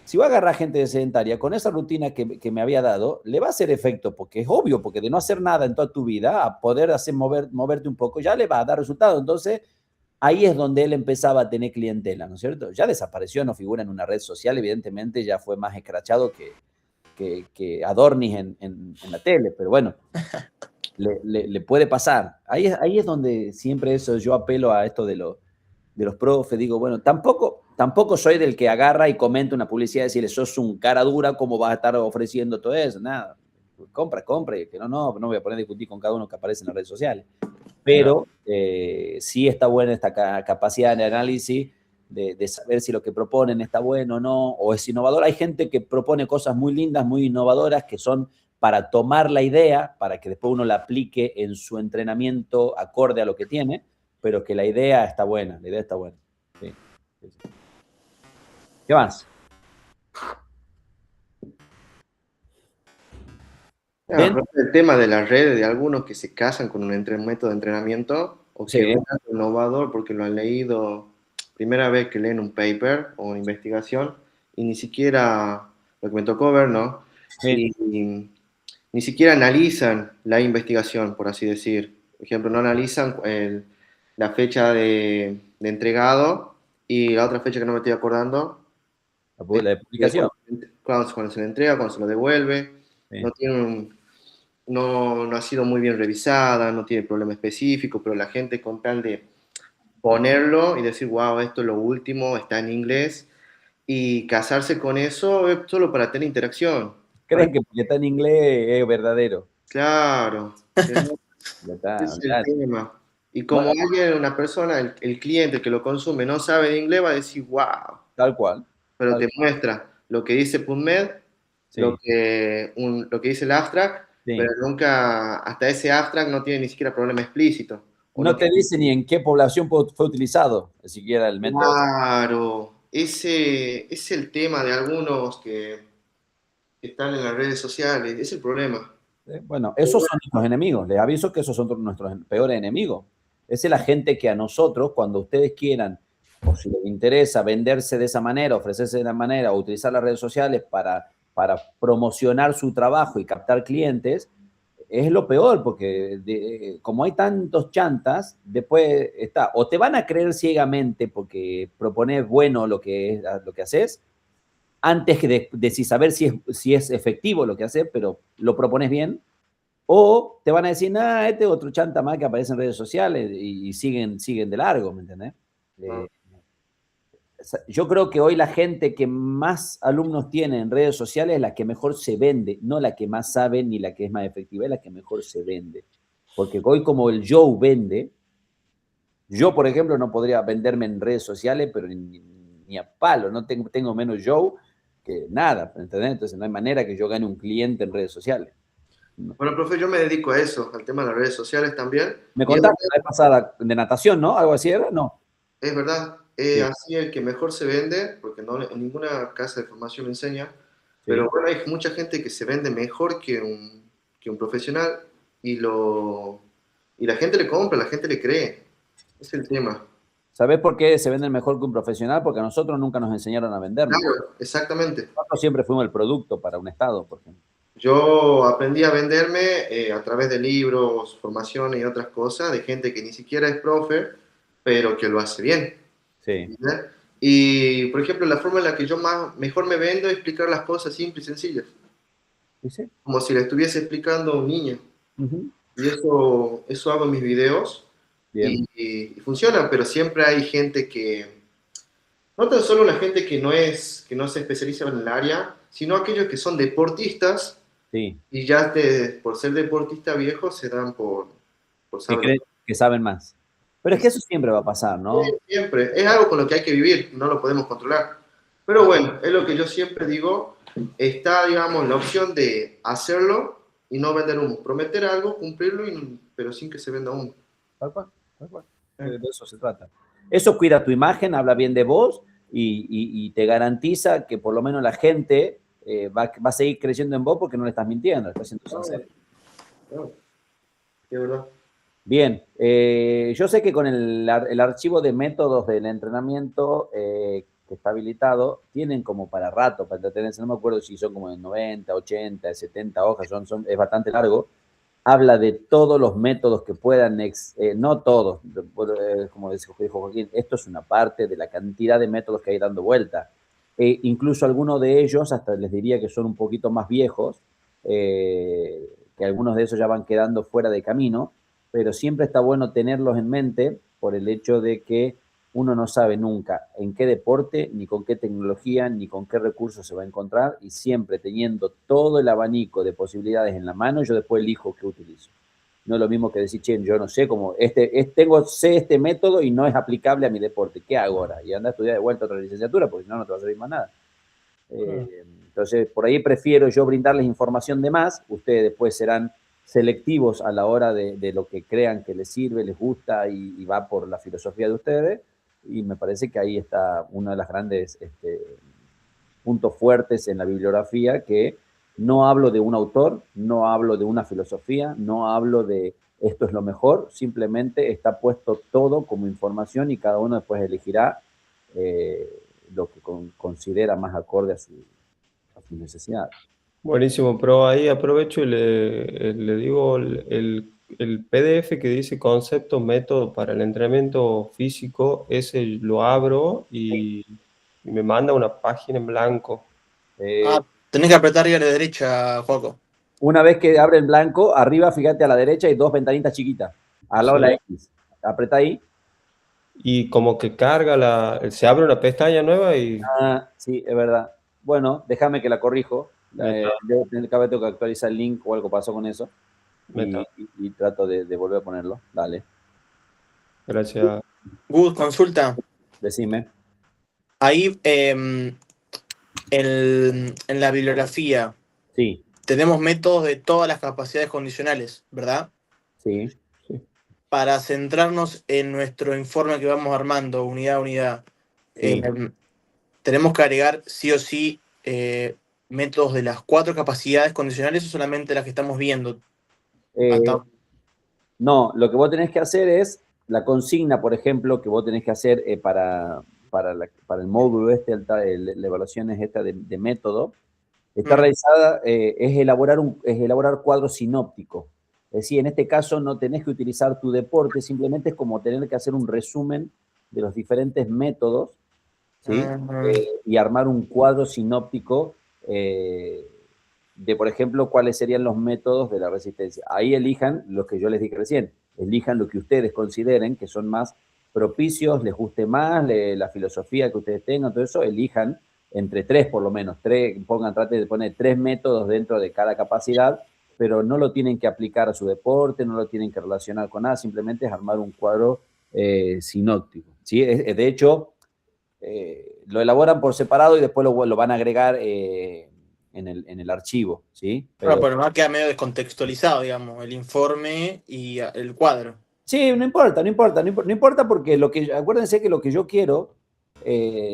si va a agarrar gente de sedentaria con esa rutina que me había dado, le va a hacer efecto, porque es obvio, porque de no hacer nada en toda tu vida, a poder moverte un poco, ya le va a dar resultado. Entonces, ahí es donde él empezaba a tener clientela, ¿no es cierto? Ya desapareció, no figura en una red social, evidentemente ya fue más escrachado que Adornis en la tele, pero bueno, le puede pasar. Ahí es donde siempre eso, yo apelo a esto de los profes, digo, bueno, tampoco soy del que agarra y comenta una publicidad y decirle, sos un cara dura, ¿cómo vas a estar ofreciendo todo eso? Nada, compra, que no voy a poner a discutir con cada uno que aparece en las redes sociales. Pero sí está buena esta capacidad de análisis, de saber si lo que proponen está bueno o no, o es innovador. Hay gente que propone cosas muy lindas, muy innovadoras, que son para tomar la idea, para que después uno la aplique en su entrenamiento acorde a lo que tiene, pero que la idea está buena, la idea está buena. Sí. ¿Qué más? El tema de las redes, de algunos que se casan con un método de entrenamiento o que Sí. ven algo innovador porque lo han leído primera vez que leen un paper o una investigación y ni siquiera, lo que me tocó ver, ¿no? Sí. Y ni siquiera analizan la investigación, por así decir. Por ejemplo, no analizan la fecha de entregado y la otra fecha que no me estoy acordando. La de publicación. Cuando se le entrega, cuando se lo devuelve. Sí. No tiene no ha sido muy bien revisada, no tiene problema específico, pero la gente con tal de ponerlo y decir, wow, esto es lo último, está en inglés, y casarse con eso es solo para tener interacción. Creen que porque está en inglés es verdadero. Claro, Ya está, ese es el tema. Y como Bueno, una persona, el cliente que lo consume no sabe de inglés, va a decir, wow, tal cual. pero Tal te muestra lo que dice PubMed, Sí. lo que dice el abstract, Sí. pero nunca, hasta ese abstract no tiene ni siquiera problema explícito. O No te dice ni en qué población fue utilizado, siquiera el método. Claro, ese es el tema de algunos que están en las redes sociales, es el problema. Bueno, esos son nuestros enemigos. Les aviso que esos son nuestros peores enemigos. Esa es la gente que a nosotros, cuando ustedes quieran, o si les interesa venderse de esa manera, ofrecerse de esa manera, o utilizar las redes sociales para promocionar su trabajo y captar clientes, es lo peor, porque como hay tantos chantas, después está, o te van a creer ciegamente porque propones bueno lo que haces, antes de saber si es efectivo lo que haces, pero lo propones bien, o te van a decir, nah, este es otro chanta más que aparece en redes sociales y siguen de largo, ¿me entendés? Yo creo que hoy la gente que más alumnos tiene en redes sociales es la que mejor se vende, no la que más sabe ni la que es más efectiva, es la que mejor se vende. Porque hoy como el Joe vende, yo, por ejemplo, no podría venderme en redes sociales, pero ni a palo, no tengo menos Joe que nada, ¿entendés? Entonces no hay manera que yo gane un cliente en redes sociales. Bueno, profe, yo me dedico a eso, al tema de las redes sociales también. Me Y es contaste verdad, la vez pasada de natación, ¿no? ¿Algo así era? No. es verdad, Sí. así el que mejor se vende, porque no, en ninguna casa de formación lo enseña, pero Sí. bueno, hay mucha gente que se vende mejor que un profesional y la gente le compra, la gente le cree. Es el tema. ¿Sabés por qué se venden mejor que un profesional? Porque a nosotros nunca nos enseñaron a vendernos. Claro, exactamente. Nosotros siempre fuimos el producto para un Estado, por ejemplo. Yo aprendí a venderme a través de libros, formaciones y otras cosas, de gente que ni siquiera es profe, pero que lo hace bien. Sí. ¿Verdad? Y, por ejemplo, la forma en la que yo mejor me vendo es explicar las cosas simples y sencillas, ¿Sí? Sí. como si le estuviese explicando a un niño. Uh-huh. Y eso hago en mis videos Bien. y funciona, pero siempre hay gente no tan solo la gente que no se especializa en el área, sino aquellos que son deportistas Sí. y ya por ser deportista viejo se dan por Que saber. creen que saben más. Pero es que eso siempre va a pasar, ¿no? Siempre, es algo con lo que hay que vivir, no lo podemos controlar. Pero bueno, es lo que yo siempre digo, está, digamos, la opción de hacerlo y no vender humo, prometer algo, cumplirlo, pero sin que se venda humo. Tal cual, tal cual. De eso se trata. Eso cuida tu imagen, habla bien de vos y te garantiza que por lo menos la gente va a seguir creciendo en vos porque no le estás mintiendo, estás siendo sincero. Claro, es verdad. Bien, yo sé que con el archivo de métodos del entrenamiento que está habilitado, tienen como para rato, para entretenerse, no me acuerdo si son como de 90, 80, 70 hojas, es bastante largo. Habla de todos los métodos que puedan, no todos, como dijo Joaquín, esto es una parte de la cantidad de métodos que hay dando vuelta. Incluso algunos de ellos, hasta les diría que son un poquito más viejos, que algunos de esos ya van quedando fuera de camino, pero siempre está bueno tenerlos en mente por el hecho de que uno no sabe nunca en qué deporte, ni con qué tecnología, ni con qué recursos se va a encontrar, y siempre teniendo todo el abanico de posibilidades en la mano, yo después elijo qué utilizo. No es lo mismo que decir, che, yo no sé cómo, sé este método y no es aplicable a mi deporte, ¿qué hago ahora? Y anda a estudiar de vuelta otra licenciatura, porque si no, no te va a servir más nada. Entonces, por ahí prefiero yo brindarles información de más, ustedes después serán selectivos a la hora de lo que crean que les sirve, les gusta y va por la filosofía de ustedes, y me parece que ahí está uno de los grandes puntos fuertes en la bibliografía, que no hablo de un autor, no hablo de una filosofía, no hablo de esto es lo mejor, simplemente está puesto todo como información y cada uno después elegirá lo que considera más acorde a sus necesidades. Buenísimo, pero ahí aprovecho y le digo el PDF que dice concepto, método para el entrenamiento físico, ese lo abro y me manda una página en blanco. Tenés que apretar arriba a la derecha, Joaco. Una vez que abre el blanco, arriba, fíjate a la derecha hay dos ventanitas chiquitas, al lado de la X. Apretá ahí. Y como que se abre una pestaña nueva y... Sí, es verdad. Bueno, déjame que la corrijo. Yo tengo que actualizar el link o algo pasó con eso. Y trato de volver a ponerlo. Dale. Gracias. Gus, consulta. Decime. Ahí en la bibliografía, Sí. tenemos métodos de todas las capacidades condicionales, ¿verdad? Sí, sí. Para centrarnos en nuestro informe que vamos armando, unidad a unidad, Sí. tenemos que agregar sí o sí métodos de las 4 capacidades condicionales o solamente las que estamos viendo. Hasta... No, lo que vos tenés que hacer es la consigna, por ejemplo, que vos tenés que hacer para el módulo la evaluación es esta de método, está realizada, es elaborar cuadros sinópticos. Es decir, en este caso no tenés que utilizar tu deporte, simplemente es como tener que hacer un resumen de los diferentes métodos, ¿sí? Y armar un cuadro sinóptico de, por ejemplo, cuáles serían los métodos de la resistencia. Ahí elijan los que yo les dije recién, elijan lo que ustedes consideren que son más propicios, les guste más, la filosofía que ustedes tengan, todo eso, elijan entre 3 por lo menos, traten de poner 3 métodos dentro de cada capacidad, pero no lo tienen que aplicar a su deporte, no lo tienen que relacionar con nada, simplemente es armar un cuadro sinóptico, ¿sí? De hecho, lo elaboran por separado y después lo van a agregar en el archivo, ¿sí? Pero va a quedar medio descontextualizado, digamos, el informe y el cuadro. Sí, no importa porque acuérdense que lo que yo quiero,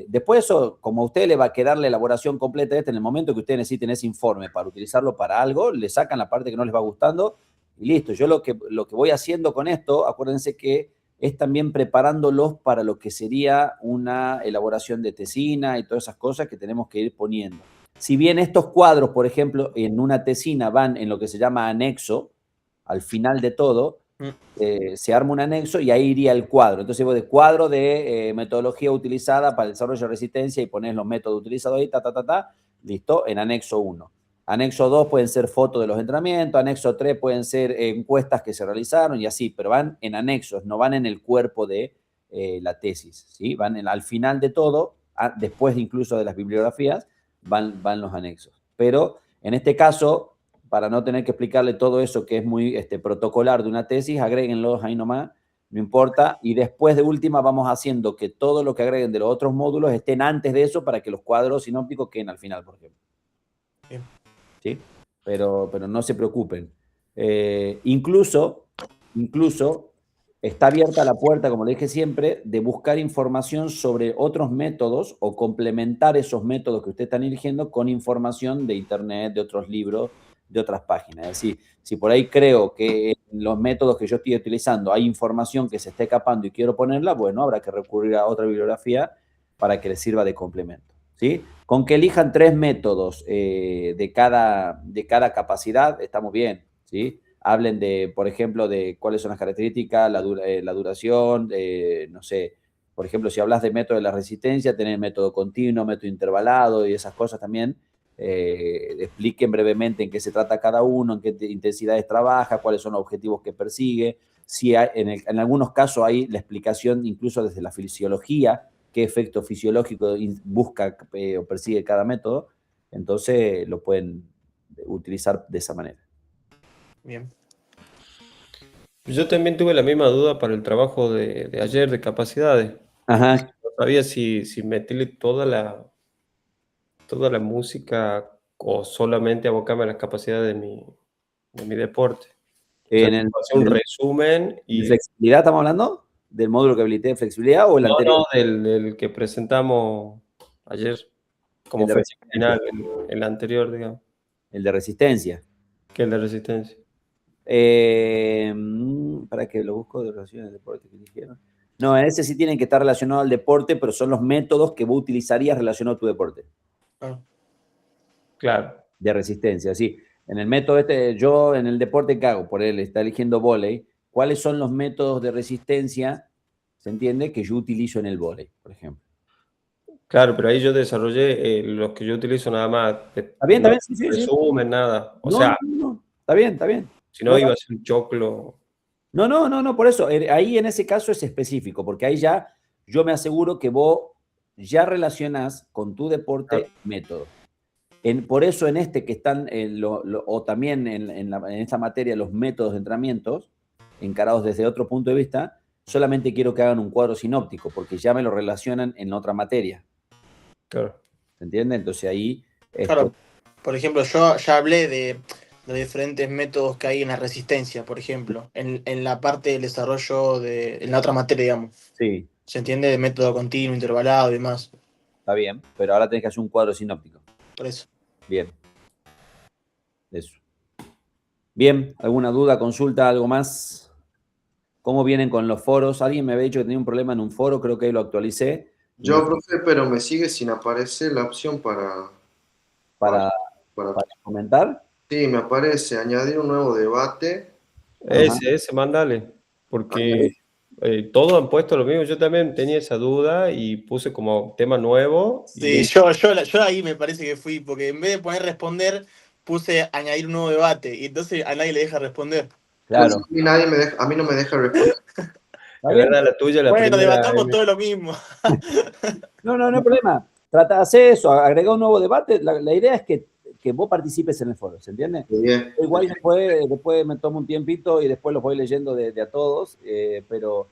después eso, como a usted le va a quedar la elaboración completa en el momento que ustedes necesiten ese informe para utilizarlo para algo, le sacan la parte que no les va gustando y listo. Yo lo que voy haciendo con esto, acuérdense que es también preparándolos para lo que sería una elaboración de tesina y todas esas cosas que tenemos que ir poniendo. Si bien estos cuadros, por ejemplo, en una tesina van en lo que se llama anexo, al final de todo, se arma un anexo y ahí iría el cuadro. Entonces vos de cuadro de metodología utilizada para el desarrollo de resistencia y ponés los métodos utilizados ahí, listo, en anexo 1. Anexo 2 pueden ser fotos de los entrenamientos, anexo 3 pueden ser encuestas que se realizaron y así, pero van en anexos, no van en el cuerpo de la tesis, ¿sí? Van al final de todo, después incluso de las bibliografías, van los anexos. Pero en este caso, para no tener que explicarle todo eso que es muy protocolar de una tesis, agréguenlos ahí nomás, no importa, y después de última vamos haciendo que todo lo que agreguen de los otros módulos estén antes de eso para que los cuadros sinópticos queden al final, por ejemplo. Bien. ¿Sí? Pero no se preocupen. Incluso está abierta la puerta, como le dije siempre, de buscar información sobre otros métodos o complementar esos métodos que ustedes están eligiendo con información de internet, de otros libros, de otras páginas. Es decir, si por ahí creo que en los métodos que yo estoy utilizando hay información que se está escapando y quiero ponerla, bueno, habrá que recurrir a otra bibliografía para que les sirva de complemento, ¿sí? Con que elijan 3 métodos de cada capacidad, estamos bien, ¿sí? Hablen de, por ejemplo, de cuáles son las características, la duración, no sé, por ejemplo, si hablas de método de la resistencia, tener método continuo, método intervalado y esas cosas también. Expliquen brevemente en qué se trata cada uno, en qué intensidades trabaja, cuáles son los objetivos que persigue. Si hay, en algunos casos hay la explicación incluso desde la fisiología, qué efecto fisiológico busca o persigue cada método, entonces lo pueden utilizar de esa manera. Bien. Yo también tuve la misma duda para el trabajo de ayer de capacidades. Ajá. No sabía si meterle toda la música o solamente abocarme a las capacidades de mi deporte. O sea, hacer un resumen y... ¿De flexibilidad estamos hablando? ¿Del módulo que habilité de flexibilidad o el anterior? No, del que presentamos ayer como fecha final, el anterior, digamos. El de resistencia. ¿Qué es el de resistencia? Para que lo busco de relación al deporte que dijeron. No, en ese sí tienen que estar relacionados al deporte, pero son los métodos que vos utilizarías relacionados a tu deporte. Claro. De resistencia, sí. En el método yo en el deporte que hago, por él está eligiendo vóley, ¿cuáles son los métodos de resistencia, se entiende, que yo utilizo en el vóley, por ejemplo? Claro, pero ahí yo desarrollé los que yo utilizo nada más. ¿Está bien? Sí, resumen, nada. O no, sea, no. Está bien. Si no, iba a ser un choclo. No, por eso, ahí en ese caso es específico, porque ahí ya yo me aseguro que vos ya relacionás con tu deporte método. Por eso en este que están, o también en esta materia, los métodos de entrenamientos, encarados desde otro punto de vista, solamente quiero que hagan un cuadro sinóptico, porque ya me lo relacionan en otra materia. Claro. ¿Se entiende? Entonces ahí... Claro, Por ejemplo, yo ya hablé de los diferentes métodos que hay en la resistencia, por ejemplo, en la parte del desarrollo en la otra materia, digamos. Sí, ¿Se entiende? De método continuo, intervalado y demás. está bien, pero ahora tenés que hacer un cuadro sinóptico. Por eso. Bien. Eso. Bien, ¿alguna duda, consulta, algo más? ¿Cómo vienen con los foros? Alguien me había dicho que tenía un problema en un foro, creo que ahí lo actualicé. Yo, profe, pero me sigue sin aparecer la opción Para comentar. Sí, me aparece añadir un nuevo debate. Ese, mandale. Porque todos han puesto lo mismo. Yo también tenía esa duda y puse como tema nuevo. Sí, yo ahí me parece que fui, porque en vez de poner responder, puse añadir un nuevo debate, y entonces a nadie le deja responder. Claro. Pues a mí no me deja responder. Es verdad, la tuya, la Bueno, primera. debatamos todo lo mismo. No hay problema. Trata de hacer eso, agregar un nuevo debate. La idea es que vos participes en el foro, ¿se entiende? Bien. Igual después me tomo un tiempito y después los voy leyendo de a todos, pero...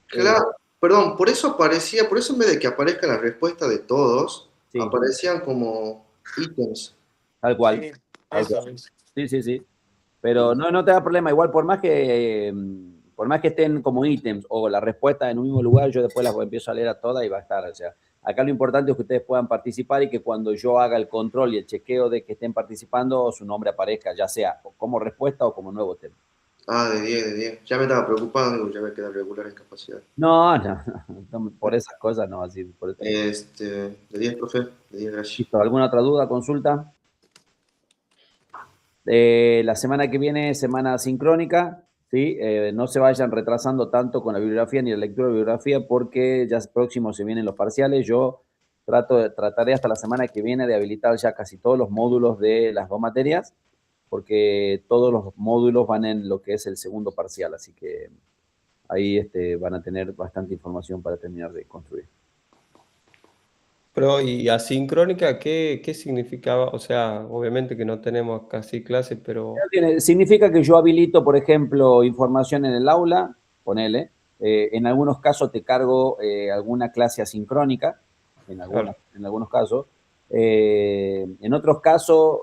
Claro, perdón, por eso en vez de que aparezca la respuesta de todos, Sí. aparecían como ítems. Tal cual. Sí, Tal eso. cual. Sí. Pero no te da problema. Igual, por más que estén como ítems o la respuesta en un mismo lugar, yo después las empiezo a leer a todas y va a estar. O sea, acá lo importante es que ustedes puedan participar y que cuando yo haga el control y el chequeo de que estén participando, su nombre aparezca, ya sea como respuesta o como nuevo tema. Ah, de 10, de 10. Ya me estaba preocupando, digo, ya me queda regular en capacidad. No, por esas cosas no, así. Por eso. De 10, profe, de 10, gracias. Listo, ¿alguna otra duda, consulta? La semana que viene, semana sincrónica, ¿sí? No se vayan retrasando tanto con la bibliografía ni la lectura de bibliografía porque ya próximo se vienen los parciales. Yo trataré hasta la semana que viene de habilitar ya casi todos los módulos de las dos materias, porque todos los módulos van en lo que es el segundo parcial, así que ahí van a tener bastante información para terminar de construir. Pero, ¿y asincrónica qué significaba? O sea, obviamente que no tenemos casi clases, pero... Significa que yo habilito, por ejemplo, información en el aula, ponele, en algunos casos te cargo alguna clase asincrónica, en algunos casos. En otros casos,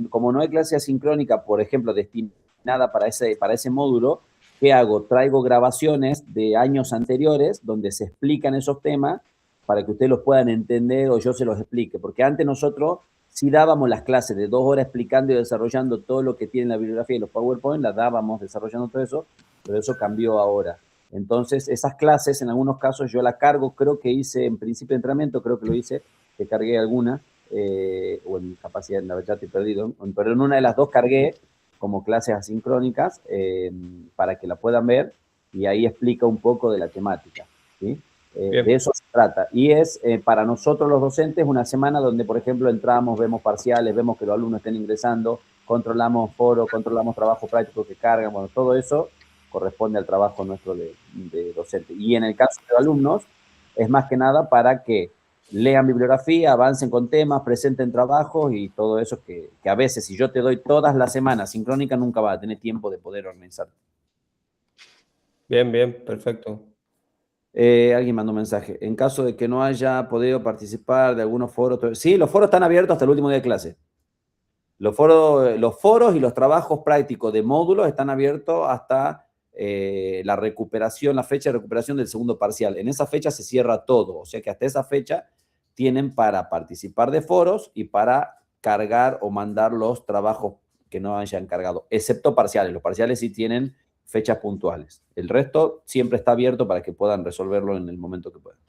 como no hay clase asincrónica, por ejemplo, destinada para ese módulo, ¿qué hago? Traigo grabaciones de años anteriores donde se explican esos temas para que ustedes los puedan entender o yo se los explique, porque antes nosotros sí dábamos las clases de 2 horas explicando y desarrollando todo lo que tiene la bibliografía y los PowerPoint, las dábamos desarrollando todo eso, pero eso cambió ahora. Entonces, esas clases, en algunos casos, yo la cargo, creo que hice en principio de entrenamiento, creo que lo hice, que cargué alguna, o en capacidad, la verdad te he perdido, pero en una de las dos cargué como clases asincrónicas para que la puedan ver y ahí explica un poco de la temática, ¿sí? De eso se trata. Y es para nosotros los docentes una semana donde, por ejemplo, entramos, vemos parciales, vemos que los alumnos estén ingresando, controlamos foro, controlamos trabajo práctico que cargan, bueno, todo eso corresponde al trabajo nuestro de docente. Y en el caso de los alumnos, es más que nada para que lean bibliografía, avancen con temas, presenten trabajos y todo eso que a veces, si yo te doy todas las semanas sincrónica, nunca vas a tener tiempo de poder organizar. Bien, perfecto. Alguien mandó un mensaje. En caso de que no haya podido participar de algunos foros, sí, los foros están abiertos hasta el último día de clase. Los foros y los trabajos prácticos de módulos están abiertos hasta la recuperación, la fecha de recuperación del segundo parcial. En esa fecha se cierra todo, o sea que hasta esa fecha tienen para participar de foros y para cargar o mandar los trabajos que no hayan cargado, excepto parciales. Los parciales sí tienen fechas puntuales. El resto siempre está abierto para que puedan resolverlo en el momento que puedan.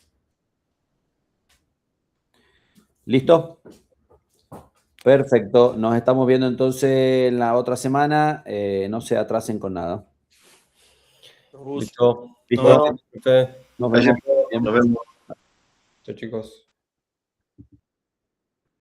¿Listo? Perfecto. Nos estamos viendo entonces en la otra semana. No se atrasen con nada. Listo. Listo. Nos vemos. Nos vemos. Nos vemos. Chao, chicos.